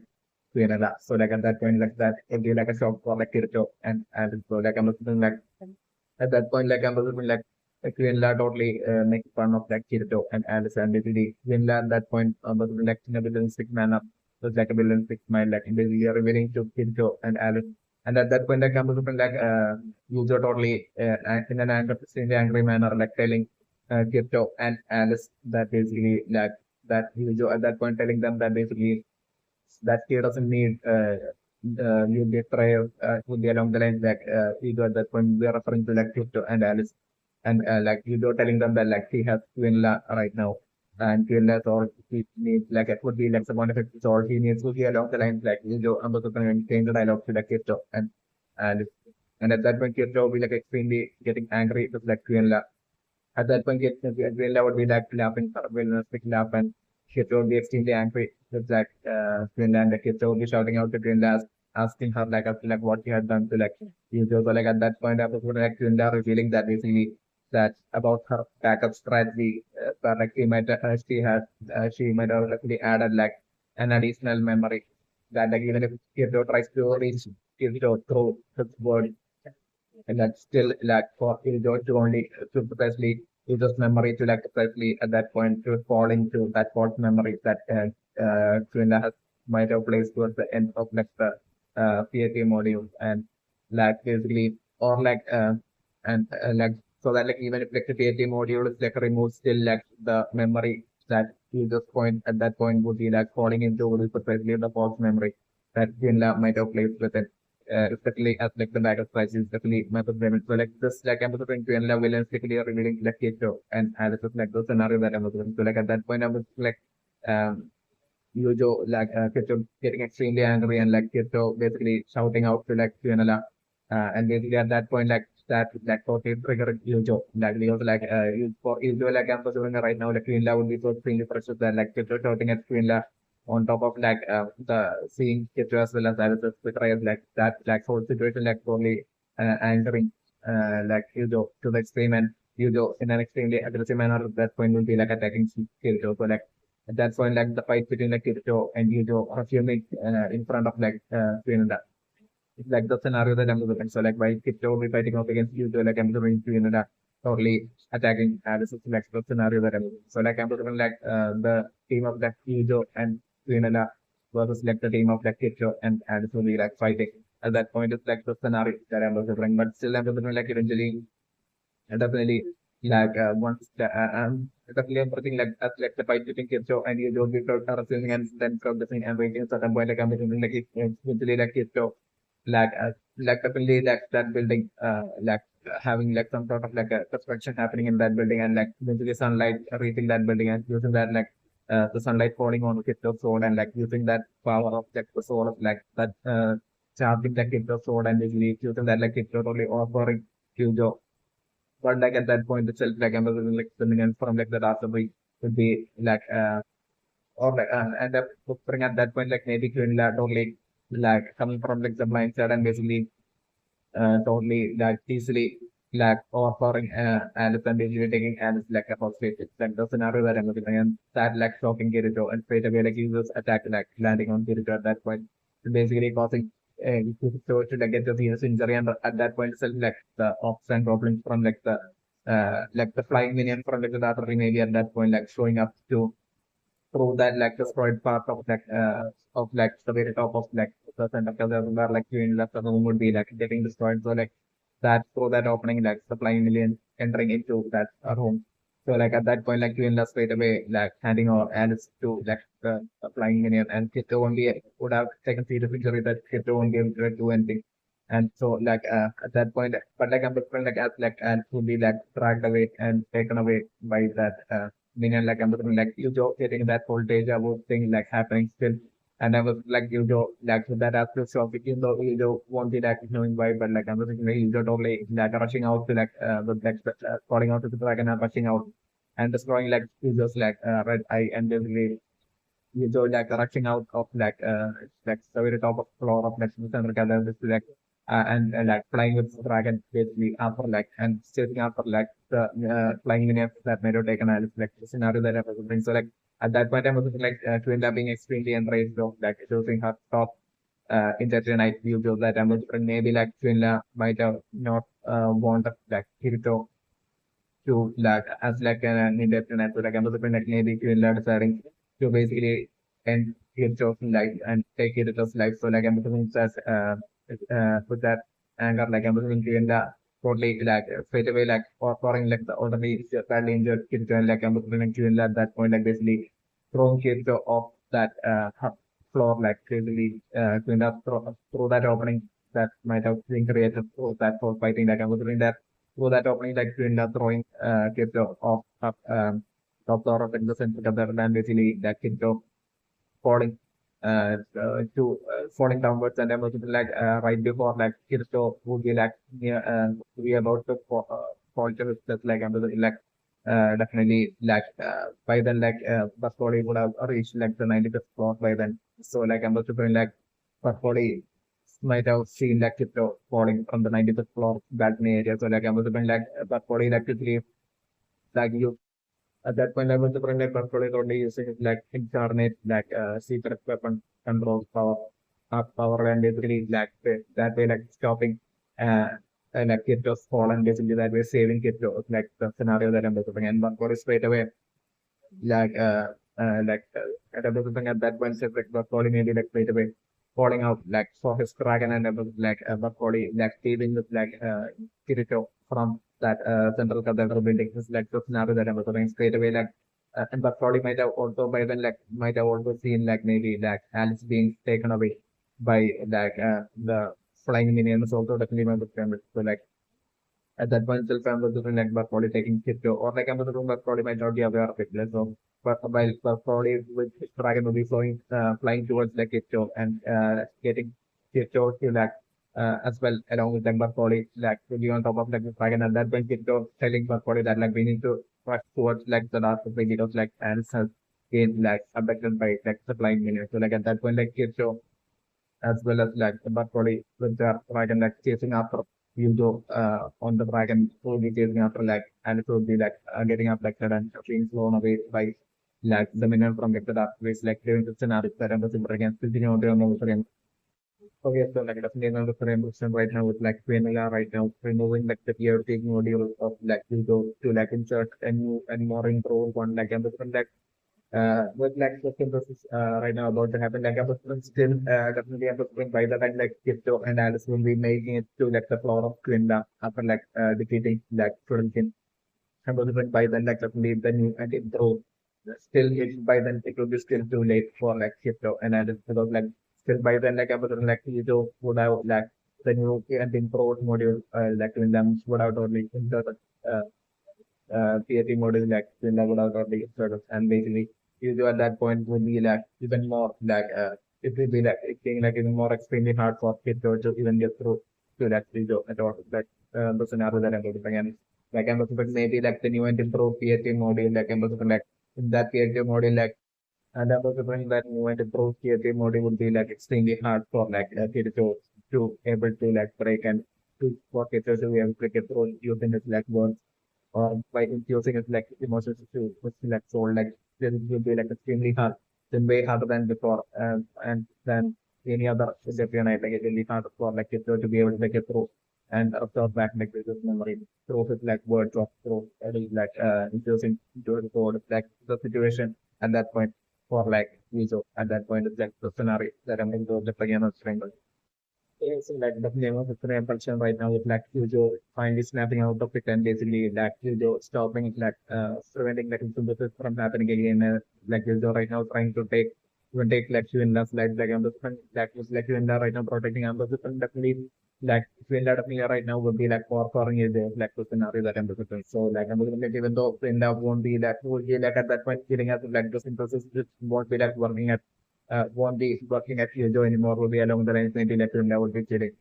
S1: Quinella. So like at that point like that it'll be like a shock for like Kirito and Alice. So like I'm looking like at that point, like I'm assuming like Quinela totally make fun of like Kirito and Alice and basically Quinela at that point was like in a villanistic manner was like a villanistic mind like basically revealing to Kirito and Alice. And at that point, like I'm assuming like Yuzo totally in an angry manner like telling Kirito and Alice that basically like that Yuzo at that point telling them that basically that he doesn't need you get try would be along the lines like Ego at that point we are referring to like Kirito and Alice and like Ego telling them that like he has Quinla right now and Quinla or he needs like it would be like someone if it's or he needs to be along the lines like Ego I'm also going to change the dialogue to like Kirito and Alice and at that point Kirito will be like extremely getting angry with like Quinla at that point, Grilla would be like laughing, villainous laugh, and Kit would be extremely angry with that Grilla, and the kids would be shouting out to Grilla, asking her like after like what she had done to like Yuzo. So like at that point, after like Grilla revealing that basically that about her backup strategy, that like she might have actually she might have actually added like an additional memory that like even if Kirito tries to reach Kirito through his word, and that's still like for Eugeo to only to precisely use his memory to like precisely at that point to fall into that false memory that Quinela has might have placed towards the end of like the PAT module and like basically or like like so that like even if like the PAT module is like removed still like the memory that user's point at that point would be like falling into precisely the false memory that Quinela might have placed within especially as like the backup price is definitely my payment. So like this like I'm going to end villains quickly revealing like Kirito and this is like the scenario that I'm going so like at that point I was like um Eugeo like Kirito getting extremely angry and like Kirito basically shouting out to like Quinela and basically at that point that like totally triggered Eugeo like because like for Eugeo like I'm pursuing right now like Quinela would be so extremely frustrated that like Kirito shouting at Quinela on top of like the seeing Kirito as well as Alice's betrayal like that like whole situation like totally angering like Eugeo to the extreme and Eugeo in an extremely aggressive manner at that point will be like attacking Kirito so like at that point, like the fight between like Kirito and Eugeo are filming in front of like Quinela. It's like the scenario that I'm looking. So like while Kirito will be fighting off against Eugeo, like I'm doing Quinela totally attacking. This is like the scenario that I'm looking. So like I'm looking like the team of like Eugeo and Quinela versus like the team of like Kirito and this will be like fighting. At that point, it's like the scenario that I'm looking. But still, I'm looking like eventually definitely, like once the definitely everything like the fight between Kirito and you don't be receiving and then progressing and reaching a certain point like I'm between like it's literally like Kirito like definitely like that building like having like some sort of like a construction happening in that building and like eventually sunlight reaching that building and using that like the sunlight falling on Kirito's sword and like using that power of like the sword of like that charging the Kirito's sword and basically using that like Kirito totally offering Kyujo but like at that point itself, like Amazon like the minions from like the last week would be like or like and bring at that point like maybe Quinla totally like coming from like the blind side and basically totally like easily like overpowering Alice and basically taking Alice like a hostage. It's like the scenario that I'm looking at and that like shocking Kirito and straight away like users attack like landing on Kirito at that point. Basically causing so to like get the serious injury and at that point itself like the ops and problems from like the flying minion from like the laboratory maybe at that point like showing up to prove that like destroyed part of like the very top of like the center where like you in left the room would be like getting destroyed. So like that through that opening like the flying million entering into that room. So like at that point like you in straight away like handing over Alice to like the flying million and Kirito only would have taken serious injury that Kirito won't be able to do anything. And so like at that point but like I'm different like as like Alice would be like dragged away and taken away by that meaning like I'm looking like you joke getting that whole deja vu thing like happening still. And I was like you joke like with that absolute shock even though you joke won't be like knowing why but like I'm looking like you joke totally like rushing out to like with like calling out to the dragon and rushing out and destroying like users like red eye and basically you joke like rushing out of like the very top of floor of like Center Gather this like and like flying with the dragon basically after like and chasing after like the flying minions that may have taken as like the scenario that I was doing. So like at that point I was like to end up being extremely enraged of like choosing her top in that night view so that I was maybe like Quinla might have not wanted like Kirito to like as like an indefinite so like I was like maybe Quinla deciding to basically end Kirito's life and take Kirito's life. So like I'm looking as with that anger like I'm looking Quinla totally like straight away like or pouring like the already badly injured Kirito and like I'm looking Quinla at that point like basically throwing Kirito off that floor like basically Quinla through that opening that might have been created through that whole fighting like I'm looking that through that opening, like Quinla throwing Kirito off up top floor of the center together and basically that Kirito falling to falling downwards and everything like right before like Kirito would be like near we about to fall to his death like under the like definitely like by then like bus body would have reached like the 95th floor by then. So like I'm also feeling like bus body might have seen like Kirito falling from the 95th floor balcony area. So like I'm also feeling like bus body like quickly like you at that point, I was the like control is only using like incarnate like secret weapon control power. up power and basically that way like stopping uh, like Kirito's fall and basically that way saving Kirito like the scenario that I'm looking and Buckbody straight away like at that point said like Buckbody maybe like straight away falling out like for his dragon and like Buckbody like saving with like Kirito from that central cathedral building is like the scenario that I'm looking straight away like and Buckbody might have also by then like might have also seen like maybe like Alice being taken away by like the flying minions also definitely my favorite. So like at that point itself I'm looking like Buckbody taking Kirito or like I'm looking Buckbody might not be aware of it. Like, so but while Buckbody with his dragon will be flying towards like Kirito and getting Kirito to like as well along with like Buckbody like to be on top of like the dragon at that point Kirito telling Buckbody that like we need to rush towards like the last of the heroes like and has been like abducted by like the flying minions. So like at that point like Kirito as well as like the body with the dragon like chasing after Eugeo on the dragon who will be chasing after like and it will be like getting abducted and being flown away by like the minion from like the dark place like during the scenario that I'm super against the again. Okay, so like definitely another frame system right now with like Quinela right now removing like the tier taking module of like Eugeo to like insert a new and more intro one like and different like with like the synthesis right now about to happen. Like I was still definitely I was by the time like Kirito and Alice will be making it to like the floor of Quinla after like defeating like Florentine. And was even by then like definitely the new and intro. Still it by then it will be still too late for like Kirito and Alice because like still by then like I was like Kirito would have like the new and intro module like in them would have only inserted uh, PhD model like would have already sort of and basically you at that point would be like even more like it will be like it being like even more extremely hard for kids to even get through to that video at all like the scenario that I'm looking and like I'm looking maybe like the new and improved PhD module like I'm looking like in that PhD module like and I'm looking that new and improved PhD module would be like extremely hard for like kids to able to like break and to for kids to be able to get through using it like words or by infusing it like emotions to like soul like this will be like extremely hard then way harder than before and than any other discipline I think it will be hard for like it to be able to make it through and absorb back like this memory through with like words of through like infusing into the code like the situation at that point for like Eugeo at that point it's like the scenario that I'm going to the piano string. Yes, like definitely was a impulsion right now with like Eugeo finally snapping out of it and basically like Eugeo stopping it like preventing like synthesis from happening again. Like Eugeo right now trying to take like Quinela's like Amber that was like Quinela right now protecting Amber definitely like Quinela definitely right now would be like foreign is there like the scenario that Amber so like Amber like even though Quinela won't be like would be like at that point feeling as like the synthesis just won't be like working at won't be working at Eugeo anymore will be along the lines maybe like Quinela would be chilling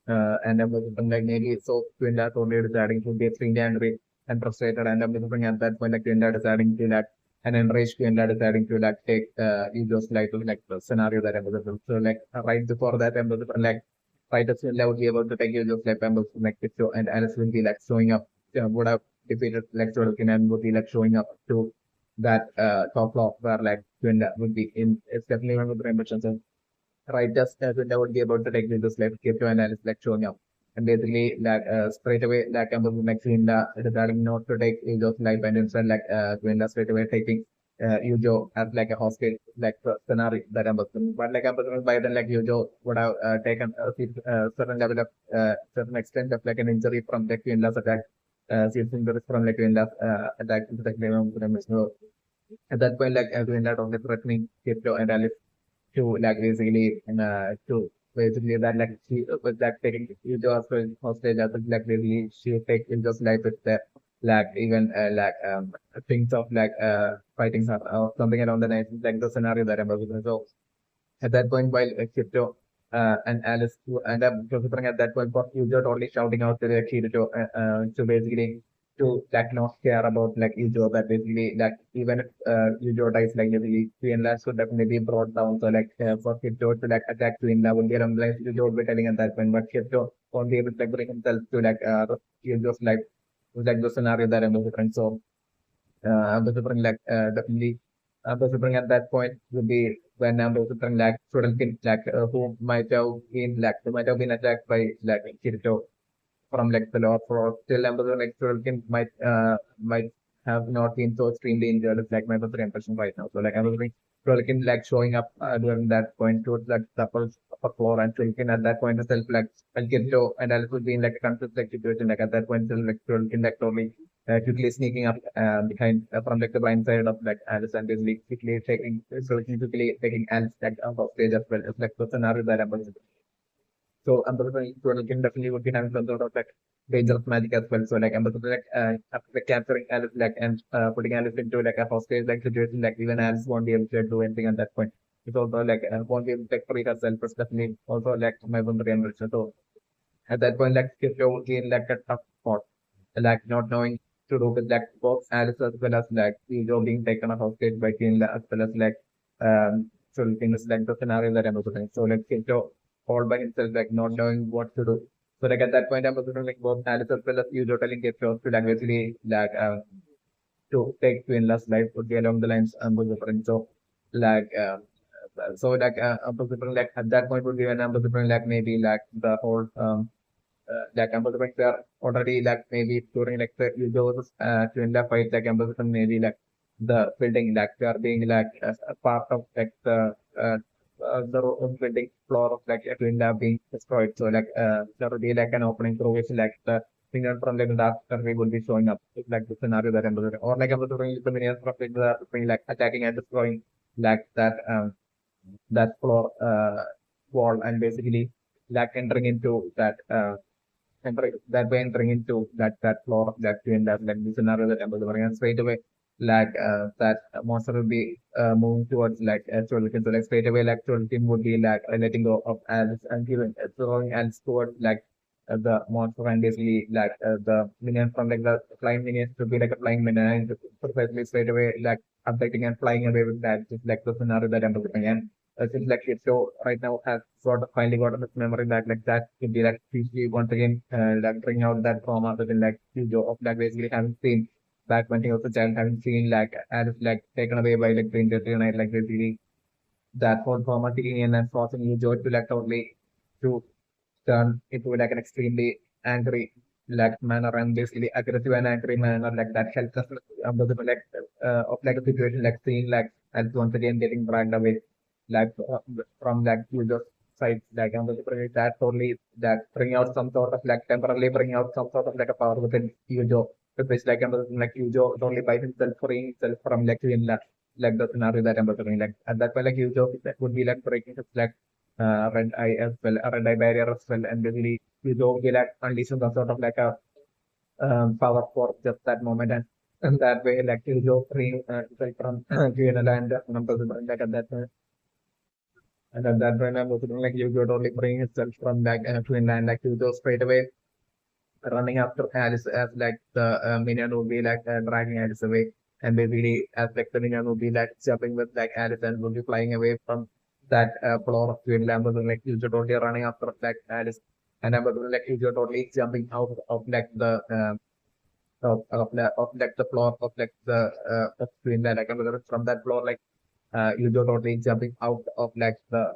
S1: and I'm looking like maybe so Quinla only deciding to be extremely angry and frustrated and I'm looking at that point like Quinla deciding to like and enraged Quinla deciding to like take Ego's life to like the scenario that I'm looking so like right before that I'm looking like right as Quinla would be able to take Ego's life I'm looking like the show and Alice will be like showing up would have defeated like Jordan and would be like showing up to that top floor where like Quinla would be in it's definitely one of the emotions right just as I would be about to take this like crypto analysis like showing up. And basically like straight away like I'm like Quinla regarding not to take Eugio's life and instead like Quinla straight away taking Eugeo as like a hostage like scenario that I'm looking. But like I'm looking by then like Eugeo would have taken a certain level of certain extent of like an injury from like Quinla's attack. Serious injuries from like Quinla's attack into the claim. So at that point like Quinla only threatening crypto and Alice to like basically to basically that like she was like taking you to hostage as like basically she take in just like with the like even like things of like fighting her or something along the lines like the scenario that I'm looking so at that point, while Kirito and Alice end up considering at that point, for Eugeo totally shouting out to the Kirito to basically to like not care about like Eugeo, that basically like even if Eugeo dies like basically Quinla should definitely be brought down. So like for Kirito to like attack Quinla would be around like Eugeo would be telling at that point, but Kirito won't be able to like bring himself to like Eugeo's life. It was like the scenario that I'm looking. So I'm looking like definitely. Considering at that point would be when I'm considering like Sudan like who might have been attacked by like Kirito from like the lower floor. Still, Amazon like Sudan might have not been so extremely injured as like my other impression right now. So like Amazon Sudan like showing up during that point towards like the upper floor and Sudan at that point itself like and Kirito and Alice would be in like a conflict like situation like at that point still like Sudan like totally quickly sneaking up behind from like the blind side of like Alice and basically quickly taking Alice like out of stage as well. It's like the scenario that happens. So Ambassador can definitely would be having some sort of like dangerous magic as well. So like Ambassador after like, capturing Alice like and putting Alice into like a hostage like situation like even Alice won't be able to do anything at that point. It's also like won't be able to like free herself. It's definitely also like my boundary and so at that point, like Kirito would be in like a tough spot, like not knowing to do with like both Alice as well as like Eugeo being taken a hostage by Quinela as well as like so things like the scenario that I'm looking. So like Kirito all by himself, like not knowing what to do. So like at that point, I'm looking like both Alice as well as Eugeo telling Kirito to like basically like to take Quinela's life would be along the lines with the friend. So like like at that point would be when I'm like maybe like the whole like Ambassador they are already like maybe during like the Eugeo Quinella fight like Ambassador maybe like the building like they are being like as a part of like the building floor of like Quinella being destroyed. So like there will be like an opening through which like the singer from like the dark country will be showing up. It's like the scenario that Ambassador or like Ambassador the minions from like the being like attacking and destroying like that floor wall and basically like entering into that that way entering into that floor of that twin that like the scenario that I'm delivering and straight away like that monster will be moving towards like Cholikin. So like straight away like Cholikin would be like letting go of Alice and giving throwing Alice towards like the monster and basically like the minion from like the flying minions to be like a flying minion and precisely straight away like abducting and flying away with that just like the scenario that I'm delivering and since like Kirito right now has sort of finally got enough memory that like that could be like peacefully once again like bring out that trauma within like Eugeo of like basically having seen back when he was a child having seen like Alice like taken away by like Green Dirty Night like basically that whole trauma kicking in and forcing Eugeo to like totally to turn into like an extremely angry like manner and basically aggressive and angry manner like that helps us like of like a situation like seeing like Alice once again getting dragged away like from like user side like I'm going to bring that totally that bring out some sort of like temporarily bring out some sort of like a power within Eugeo which like I'm like Eugeo only by himself freeing himself from like in like the scenario that I'm doing like at that point like Eugeo that would be like breaking his like red eye as well a red eye barrier as well and basically Eugeo will be like unleashing some sort of like a power for just that moment and that way like Eugeo freeing himself from Quinela and numbers like at that and at that point, I'm also doing like Yu-Gi-Oh! Totally bring himself from like Quinlan, like Yu-Gi-Oh! Straight away running after Alice as like the minion would be like dragging Alice away. And basically, as like the minion would be like jumping with like Alice and would be flying away from that floor of Quinlan, but like Yu-Gi-Oh! Totally running after like Alice. And I'm like Yu-Gi-Oh! Totally jumping out of like the of like the floor of like the Quinlan, like from that floor, like Eugeo totally jumping out of like the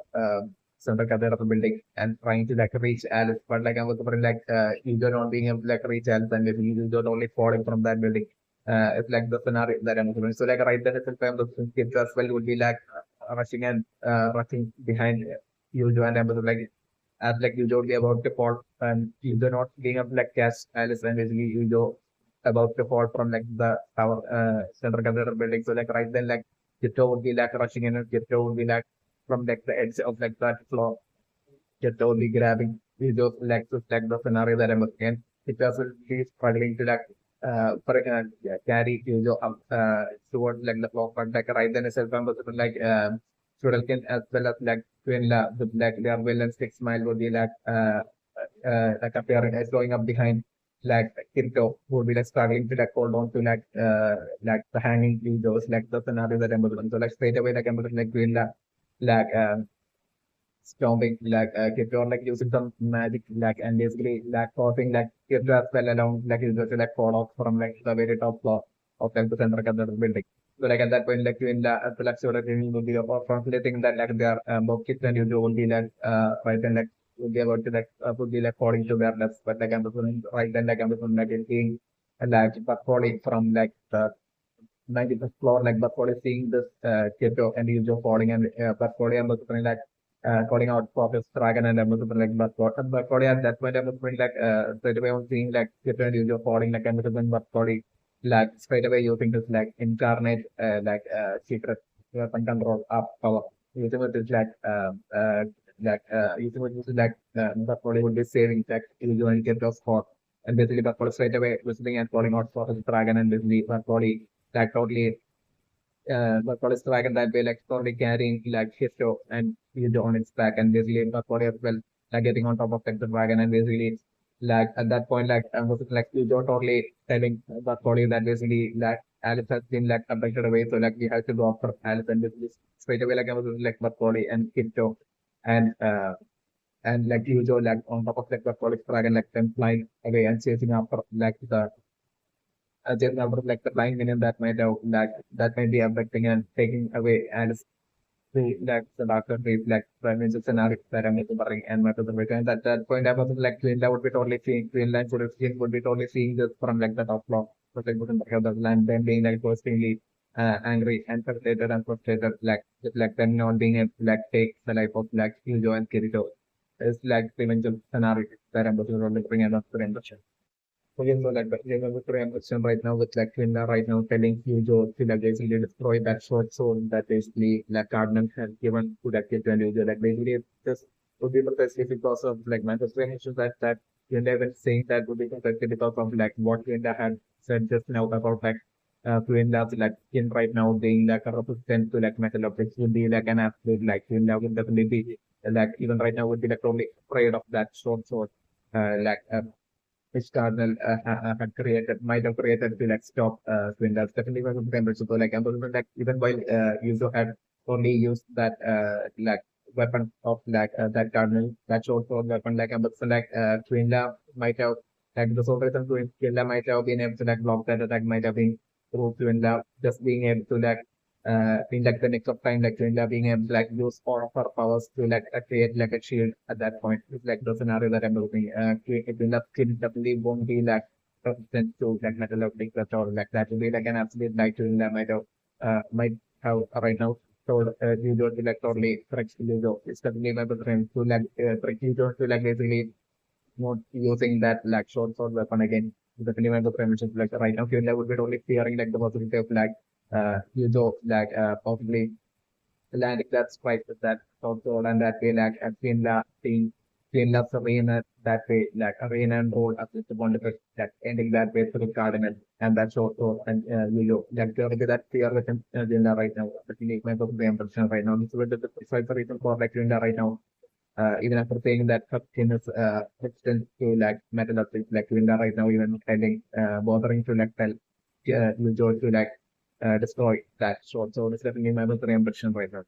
S1: center cathedral of the building and trying to like reach Alice. But like I was wondering like Eugeo not being able to like reach Alice and maybe Eugeo only falling from that building. It's like the scenario that I'm assuming. So like right there itself, I'm looking kids as well would be like rushing and rushing behind Eugeo and I'm like as like Eugeo would be about to fall and Eugeo not being able to like catch Alice and basically Eugeo about to fall from like the tower center cathedral building. So like right then like Kirito would be like rushing in and Kirito would be like from like the edge of like that floor. Kirito would be grabbing those like to like the scenario that I'm looking at. It was be struggling to like yeah, carry Yuzo up towards like the floor, but like right then itself I'm like Shuriken as well as like Quinla with like their villain stick smile would be like appearing as going up behind like Kirito who would be like struggling to like hold on to like the hanging windows like the scenario that I'm looking. So like straight away like I'm looking like Quinla like stomping like Kirito like using some magic like and basically like causing like Kirito as well along like Kirito to like fall off from like the very top floor of like the center of the building. So like at that point, like Quinela, like sort of would be or translating that like they are both kids and you would be like right then like would be about to like would be like falling to their left, but like Amazon right then like Amazon like seeing like but falling from like the 95th floor, like Buffalo is seeing this Kirito and Eugeo falling and Buffalo and Buffalo like calling out for his dragon and Buffalo like Buffalo at that point Buffalo like straight away on seeing like Kirito and Eugeo falling like and Buffalo like straight away using this like incarnate secret weapon control up power. Using it is using it is like Buffalo would be saving like Eugeo and Kirito's fort. And basically Buffalo straight away visiting and calling out for his dragon and basically Buffalo like totally but for dragon that way like totally carrying like Histo and he's on its back and basically Buckbody as well like getting on top of like the dragon and basically like at that point like was like you don't totally telling Buckbody that basically like Alice has been like abducted away so like we have to go after Alice and basically straight away like I was like Buckbody and Histo and like Eugeo like on top of like Buckbody's dragon like them flying away and chasing after like the just number of like the flying minion that might have that might be affecting and taking away and like the doctor is like prime minister scenario that I'm covering and my other and at that point I was like Quinla would be totally seeing Quinlan would be totally seeing this from like the top floor. So like wouldn't have the land them being like personally angry and frustrated like just like them not being able to like take the life of like Hugo and Kirito. It's like the eventual scenario that I'm going to bring another okay, so like remember to question right now with like Quinla right now telling Eugeo to like basically destroy that short sword that basically like Cardinal has given to that kid and Eugeo. Like basically this would be precisely because of like Manchester issues that Quinla even saying that would be precisely because of like what Quinla had said just now about like Quinla's like skin right now being like a resistant to like metal objects would be like an absolute like Quinla would definitely be like even right now would be like totally afraid of that short sword. Which Cardinal had created, might have created to like stop Swindle. Definitely was a member. So like I'm talking like even while Yuzo had only used that like weapon of like that Cardinal, that short sword weapon, like but so like Swindle might have like the sword weapon Swindle might have been able to like block that attack, might have been through Swindle, just being able to like in like the next of time, like Quinla being able to like use all of her powers to like create like a shield at that point. It's like the scenario that I'm looking. Quinla skill definitely won't be like resistant to like metal of things at all. Like that will be like an absolute like Quinla might have right now. So you don't be like totally correct. It's definitely my friend to like you don't to like basically not using that like short sword weapon again. Definitely one of the premises like right now Quinla would be only fearing like the possibility of like like possibly landing that strike with that short sword and that way like at Quinla seeing Quinla's arena that way like arena and roll up with the wonderful that ending that way through Cardinal and that short sword and like there will be that fear with him Quinla right now. Definitely my possible impression right now. This is the reason for like Quinla right now even after saying that Hopkins is resistant to like metal objects like Winda right now, even telling bothering to like tell Joe to like destroy that short. So it's definitely my military ambition right now.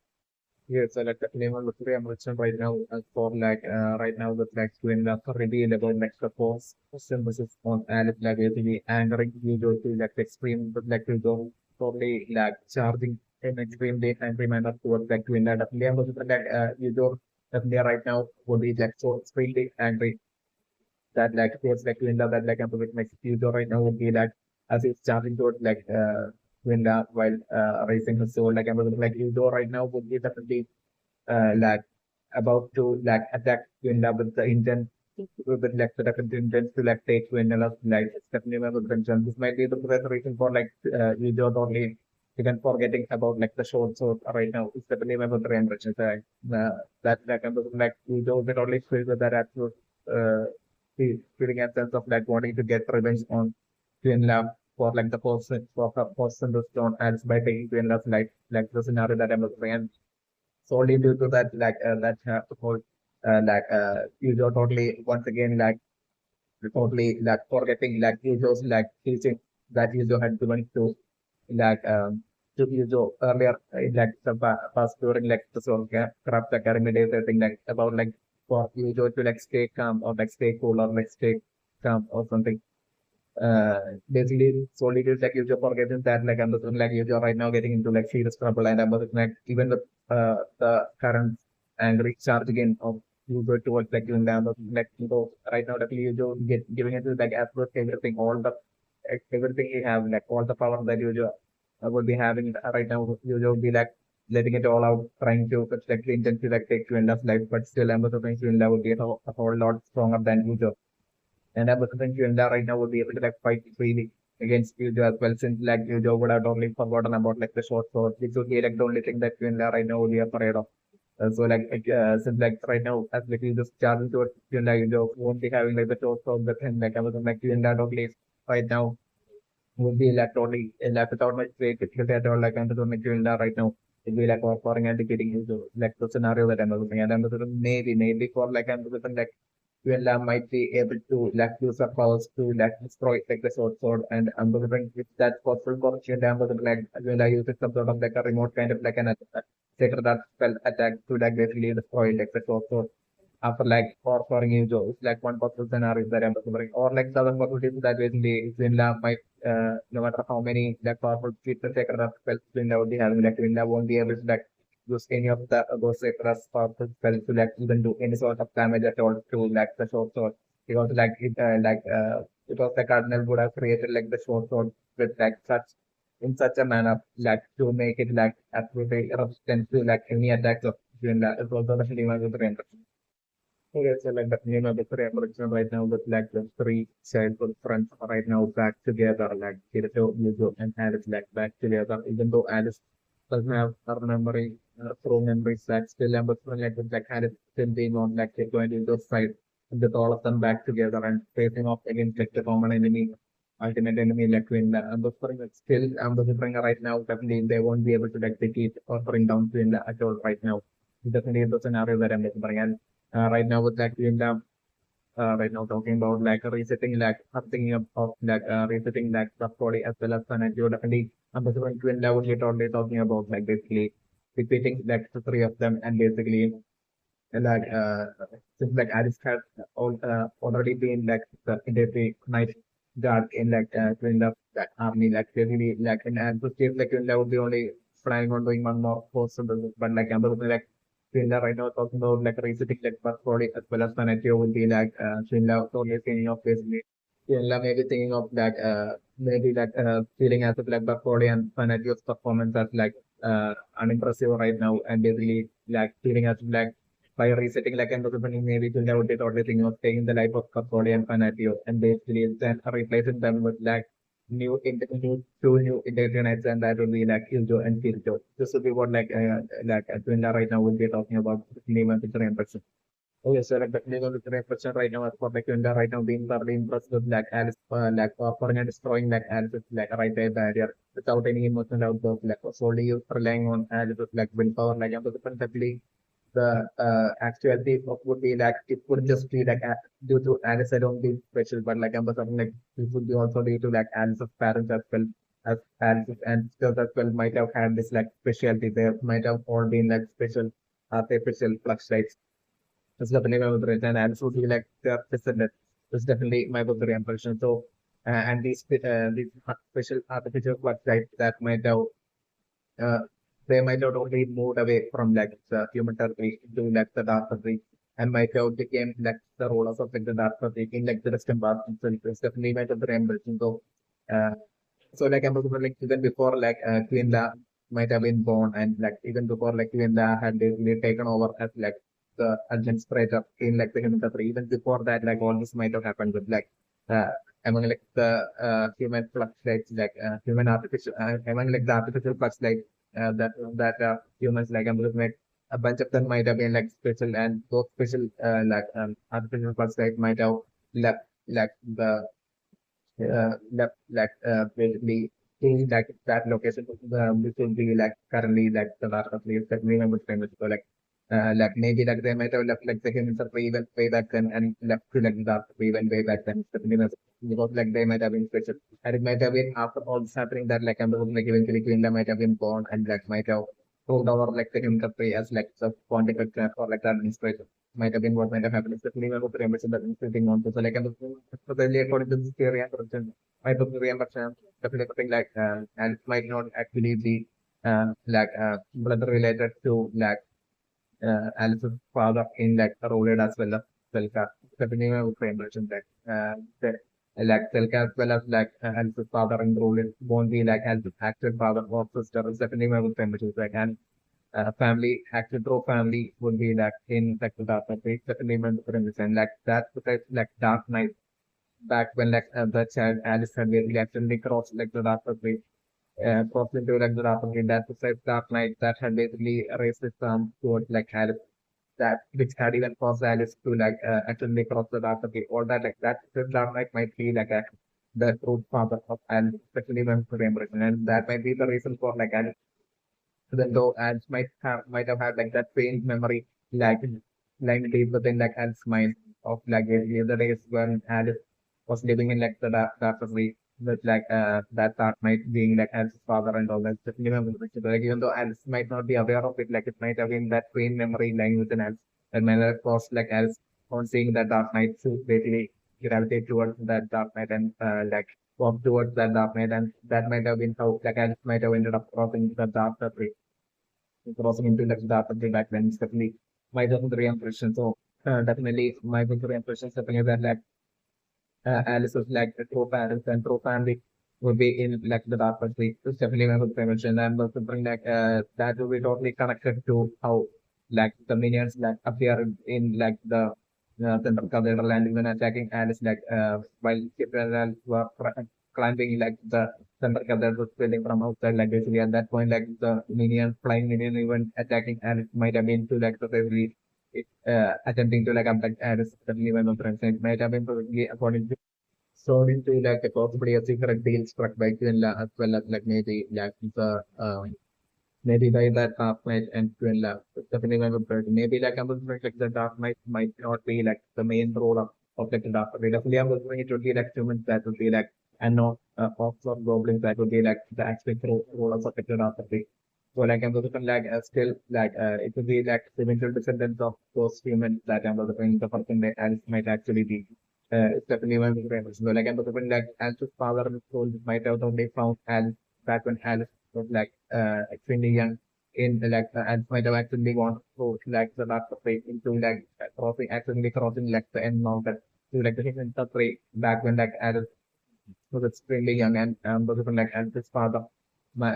S1: Yes, so like definitely my military ambition right now for like right now with like Winda reveal about like the force synthesis on Alice like basically angering Joe to like extreme but like to go probably like charging an extremely angry manner towards like Winda. Definitely I'm looking for like Joe definitely right now would be like so extremely angry that like towards like Linda that like I'm with next future right now would be like as it's charging towards like Linda while raising his sword like I'm like Udo right now would be definitely like about to like attack Linda with the intent with like the different intent to like take Linda's life. It's definitely one of the concerns. This might be the best reason for like Udo only even forgetting about like the short sword right now. It's definitely one of the impressions that like I'm like Udo would only feel with that absolute uh feeling a sense of like wanting to get revenge on Quinlan for like the person for her person to stone as by taking Quinlan's life, like the scenario that I'm looking and solely due to that like that whole you don't totally once again like totally like forgetting like Yuzo's like teaching that Yuzo had given to like Yuzo earlier in like the past during like the sort of craft academy days I think like about like for Yuzo to like stay calm or like stay cool or like stay calm or something uh, basically solely due to like Eugeo forgetting that like Amazon like Eugeo right now getting into like serious trouble and Amazon like even the current angry charge again of Eugeo towards like doing the Amazon like right now like Eugeo get giving it to like absolute everything all the everything he have like all the power that Eugeo would be having right now Eugeo would be like letting it all out trying to like the intensity like take Quinela's life but still Amazon thinks Quinela would be a whole lot stronger than Eugeo and I was thinking Quinella right now would be able to like fight freely against Eugeo as well, since like Eugeo would have totally forgotten about like the short sword, which would be like the only thing that Quinella right now would be afraid of. Since like right now as like you just charging towards Quinella, Eugeo won't be having like the short sword with him. Like I was like Quinella totally right now would be like totally like without much great difficulty at all. Like I'm just like Quinella right now. It'd be like offering and defeating Eugeo, like the scenario that I'm looking at. And I'm just maybe for like I'm just like Quinla might be able to like use her powers to like destroy like the sword and I'm wondering if that's possible for Quinla was like Quinla uses some sort of like a remote kind of like an sacred art spell attack to like basically destroy like the sword after like for Eugeo. It's like one possible scenario that I'm wondering. Or like the other possibility that basically Quinla might no matter how many like powerful features sacred art spells Quinla would be having, like Quinla won't be able to like use any of the those sacred powerful spells to like even do any sort of damage at all to like the short sword. Because it was the cardinal would have created like the short sword with like such in such a manner like to make it like absolutely resistant to like any attacks of Quinla. It was definitely one of the Okay, so like the name of the three production right now with like the three childhood friends right now back together, like Kirito, Yugo, and Alice like back together. Even though Alice doesn't have her memory, true memories, like still and but like Alice still being on like they're going to those side with all of them back together and facing off against like the common enemy, ultimate enemy like Twin. And the spring still I'm the spring right now. Definitely they won't be able to like defeat or bring down Twin at all right now. Definitely the scenario that I'm looking at right now with like doing the right now talking about like resetting like something of like resetting like the body as well as energy. Definitely I'm just going to end what you're totally talking about like basically repeating like the three of them and basically like since like Alice has already been like the night guard in like in the that army like really like and so Steve like that would be only planning on doing one more post but like I'm like Quinla right now talking about like resetting like first body as well as Sanatio will be like Quinla totally thinking of basically Quinla maybe thinking of that maybe that feeling as of like buff body and Sanatio's performance as like unimpressive right now and basically like feeling as like by resetting like environment maybe to never did already thinking of taking the life of Capone and Fanatio and basically then replacing them with like two new intelligent and that would be like Eugeo and Kirito. This would be what like Twinda right now would be talking about name and picture and person. Oh yes, sir, like the name of the person right now as for like Twinda right now being thoroughly impressed with like Alice like offering and destroying like Alice with like right there barrier without any emotional outburst like solely relying on Alice with like willpower like I'm the the actuality of would be like it would just be like due to Alice alone being special, but like I'm something like it would be also due to like Alice's parents as well as Alice's ancestors as well might have had this like specialty. They might have all been like special artificial flashlights. That's definitely my brother and Alice would be like their descendant. That's definitely my brother impression. So and these special artificial flashlights that might have uh, they might have only moved away from like the human territory into like the dark territory and might have became like the rulers of like the dark territory in like the western part itself. It's definitely might have the ambition. Uh, so like I'm also like even before like Queen La might have been born and like even before like Queen La had basically taken over as like the administrator in like the human territory. Even before that, like all this might have happened with like uh, among like the human flux like human artificial among like the artificial flux that humans like I'm looking at a bunch of them might have been like special and those special artificial flux might have left like the basically in like that location which will be like currently like the last of place that remember famous so like maybe like they might have left like the humans are even way back then and left to like the even way back then because like they might have been special and it might have been after all this happening that like I'm like eventually Queen might have been born and like might have told over like the human country as like the pontifical or like the administration might have been what might have happened if the female was reimbursed that is sitting on. So like, and so then according to this theory and person, might be reimbursement definitely something like, and it might not actually be like blood related to like Alice's father in like role as well as Selka. Definitely I would reimburse that. The, like Selka as well as like Alice's father in role won't be like Alice's actual father or sister. It's definitely I would reimburse that. And family, actual true family would be like in like the Dark Knight, definitely meant for and like that because like Dark Knight back when like the child Alice had basically accidentally crossed like the Dark Knight, crossed into like the Dark Knight. That was like Dark Knight that had basically raised its arm towards like Alice, that which had even caused Alice to like accidentally cross the Dark Knight. All that like that the Dark Knight might be like the true father of Alice, especially when for and that might be the reason for like Alice, even though Ants might have had like that faint memory like lying deep within like Ants' mind of like the other days when Alice was living in like the dark way with like that dark night being like Alice's father and all that stuff. You know, like even though Alice might not be aware of it, like it might have been that faint memory lying within Alice and might have caused like Alice on seeing that dark night to basically gravitate towards that dark night and like walk towards that dark night, and that might have been how like Alice might have ended up crossing the dark way, crossing into like the upper back then. It's definitely my secondary impression. So definitely my secondary impression is definitely that like Alice was like the true parents and true family would be in like the dark country. It's definitely my secondary impression. And also bring like that will be totally connected to how like the minions like appear in like the center cathedral and even attacking Alice like while Gabriel were climbing like the center cathedral spilling from outside like basically at that point like the minion flying minion even attacking Alice might have been to like the attempting to like abduct Alice suddenly when the friends it might have been probably according to according to like possibly a secret deal struck by Quinela as well as like maybe like the maybe by that Dark Knight and Quinela. Definitely my preferred. Maybe like I'm looking like the Dark Knight might not be like the main role of like the Dark Knight. Definitely I'm looking it would be like humans that would be like and not orcs or goblins that would be like the actual role of like the Dark Knight. So like I'm looking like still like it would be like the eventual descendants of those humans that I'm looking the person that Alice might actually be. It's definitely one of the famous. So like I'm looking like Alice's father and soul might have only found Alice back when Alice was like extremely young in like and might have actually gone through like the last phase into like crossing accidentally crossing like the end mountain to like the hidden tree back when like Alice was extremely young and was even like as his father my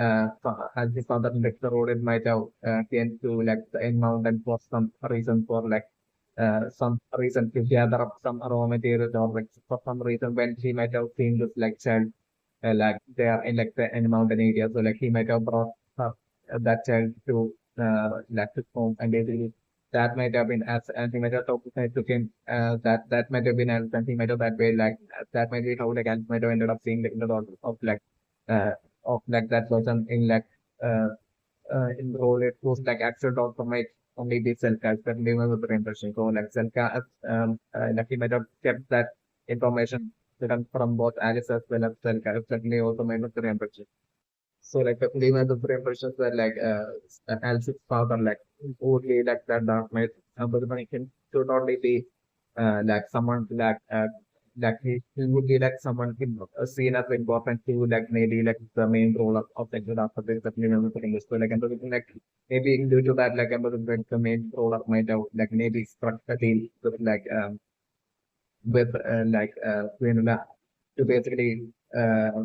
S1: as his father like the road it might have came to like the end mountain for some reason for like some reason to gather up some raw materials or like for some reason when he might have seen this like child like they are in like the in mountain area. So like he might have brought up that child to like his home and basically that might have been as and he might have talked to him that might have been as and he might have that way like that might be how like Alice might have ended up seeing like the daughter uh of like that person in like uh in the role it was like actual doctor might only be Selka that name was the impression. So like Selka like he might have kept that information written from both Alice as well as Selka. Certainly also made the impression. So like the Lehman the impressions were like Alice's father like only like that dark knight but it can should only be like someone like he would be like someone seen as important to like maybe like the main role of like the dark knight that Lehman was putting this. So like I'm looking like maybe due to that like I'm looking like the main role of might have like maybe struck a deal with like Quinela to basically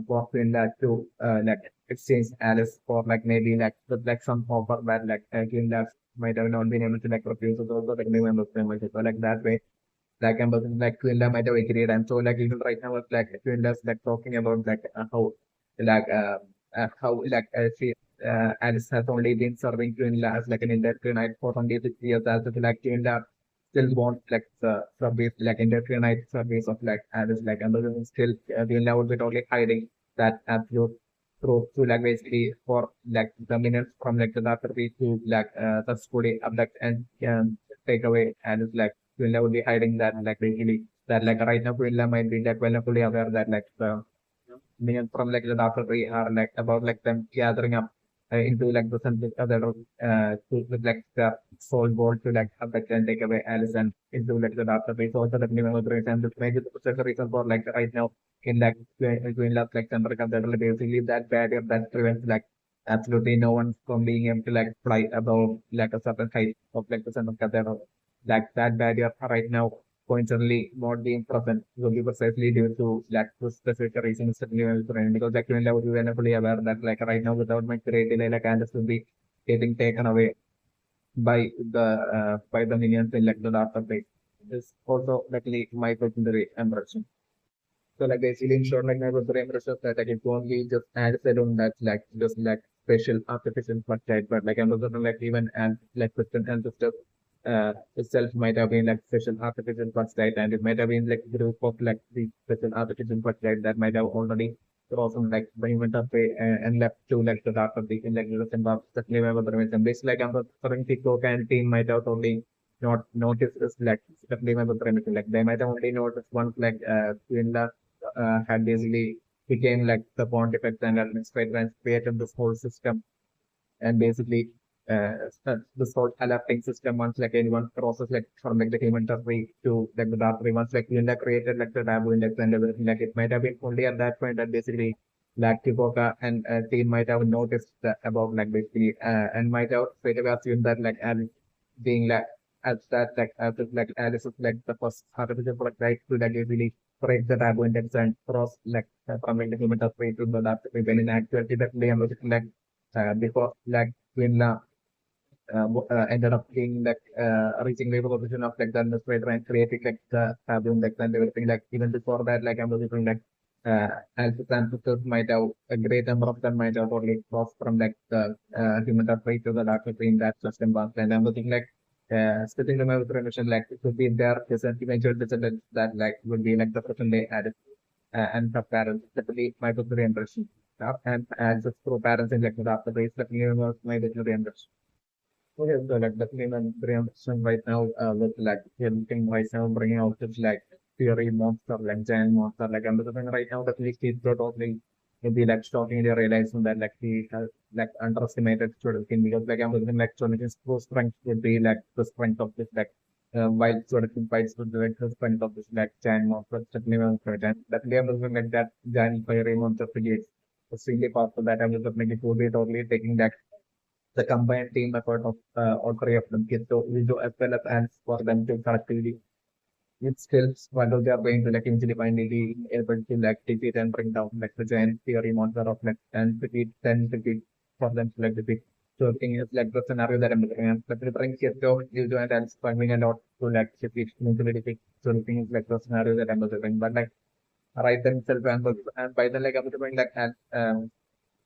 S1: walk Quinela to like exchange Alice for like maybe like with like some offer that like Quinela might have not been able to like refuse. So also like new members so like that way like members like Quinela might have agreed, and so like even right now it's like Quinela's like talking about like like how like she Alice has only been serving Quinela as like an indoctrinate for only 6 years as if like Quinela still want like the service like indoctrinate service of like Alice like and still Quinela would be totally hiding that absolute truth to like basically for like the minutes from like the doctor to like successfully abduct and take away Alice like Quinla would be hiding that like basically that like right now Quinla might be like well and fully aware that like the minions from like the doctor are like about like them gathering up into like the something other to with like the soul ball to like affect and take away Allison into like the database. Also the memory rate and the major the reason for like right now in like between last like Chandra basically that barrier that prevents like absolutely no one from being able to like fly above like a certain height of like the center cathedral. Like that barrier right now coincidentally not being present will be precisely due to like the specific reasons that we are trying because like when we were fully aware that like right now without my great delay like Alice will be getting taken away by the minions in like the darker place. This also luckily my secondary impression. So like basically in short, like my very impressive that like it won't be just ads alone that's like just like special artificial fructide, but like I'm also like even and like Christian ancestors itself might have been like special artificial fructide and it might have been like group of like the special artificial fructide that might have already crossed like the human way and left to like the dark of the in like the symbol that live over the dimension. Basically like I'm referring to Coca and team might have only not noticed this like that live over the dimension. Like they might have only noticed once like Quinela had basically became like the pontifex and administrator and created this whole system and basically this whole alerting system once like anyone crosses like from like the human territory to like the dark tree once like Linda created like the taboo index and everything like it might have been only at that point that basically like Tiboka and team might have noticed that about like basically and might have straight away assumed that like Alice being like as that like Alice is like the first artificial product right to like basically break the taboo index and cross like from like the human territory to the dark tree when in actuality that they are like before like Quinla ended up being like reaching the position of like the administrator and creating like the taboo like and everything like even before that like I'm looking like Alpha ancestors might have a great number of them might have already crossed from like the human race to the dark between that system past and I'm looking like sitting to my mission like it could be their eventual descendants that like would be like the present day added and the parents definitely my very interesting and as just through parents in like the after race definitely was my very interesting. Okay, so like definitely I'm very interested right now with like everything right now bringing out this like theory monster, like giant monster. Like I'm looking right now definitely Steve totally maybe like shockingly realizing that like he has like underestimated Sudoku because like I'm looking like Sudoku's true strength would be like the strength of this like while Sudoku fights with like the strength of this like giant monster. Definitely I'm afraid and definitely I'm looking like that giant fiery monster brigade. It's really powerful that I'm looking like it would be totally taking that the combined team effort of all three of them, Kirito, Eugeo, as well as ants for them to collectively it still whether they are going to like eventually finally able to like defeat and bring down like the giant theory monster of like 10 defeat for them to like defeat. So the thing is like the scenario that I'm looking at. But preparing Kirito, Eugeo and ants struggling a lot to like defeat eventually defeat. So the thing is like the scenario that I'm looking. But like right themselves and by then like I'm looking like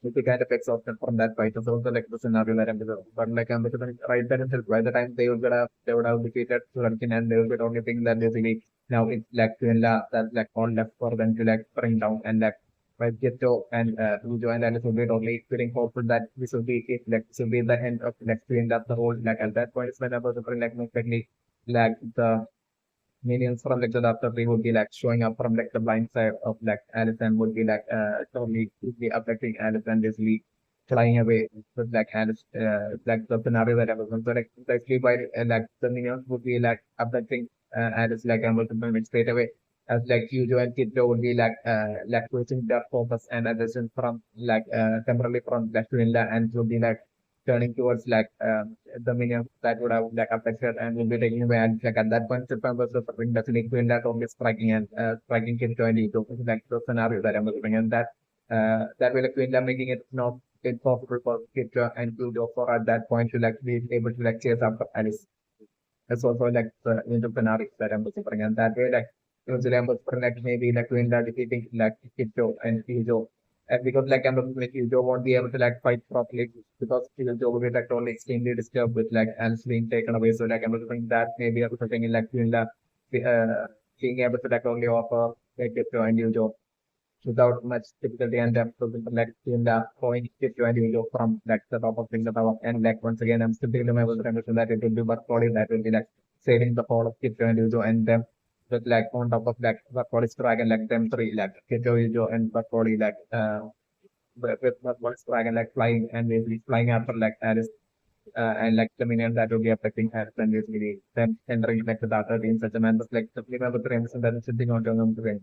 S1: it be kind of exhausted from that fight. It's also like the scenario that I'm developing. But like I'm looking right there itself, by the time they would have defeated Surankin and they will be the only thing that basically now it's like Quinela that's like all left for them to like bring down and like by Ghetto and Ujo and Alice will be only feeling hopeful that this will be it, like this will be the end of like Quinela the whole like at that point it's when I was like most likely like the minions from like the doctor they would be like showing up from like the blind side of like Alice and would be like totally quickly affecting Alice and basically flying away with like Alice like the scenario that I was on. So like actually by like the minions would be like affecting Alice like and would straight away as like Hugo and Kiddo would be like switching their focus and attention from like temporarily from like Twinla and would be like turning towards like the minions that would have like affected and will be taking away and like at that point Silpan was suffering definitely Queen that only striking and striking Kirito and Ito is like the scenario that I'm looking and that way like Queen making it not impossible for Kirito and Ito for at that point to like be able to like chase after Alice. That's also like the entrepreneur that I'm looking and that way like usually I'm looking like maybe like Queen defeating like Kirito and Ito and because like I'm looking like Eugeo won't be able to like fight properly because Eugeo will be like only extremely disturbed with like Alice being taken away. So like I'm looking that maybe something in like Quinla being able to like only offer like Eugeo and Eugeo without much difficulty and them to like Quinla going Eugeo and Eugeo from like the top of the tower. And like once again I'm still thinking my understand that it will be Barclay that will be like saving the fall of Eugeo and Eugeo and them with like on top of like Barclay's dragon like them three like Eugeo, Eugeo and Barclay like with one dragon like flying and basically flying after like Alice and like the minions that would be affecting Harris and basically them entering like the data team such a man was like the member to Remus and then sitting on to him to win.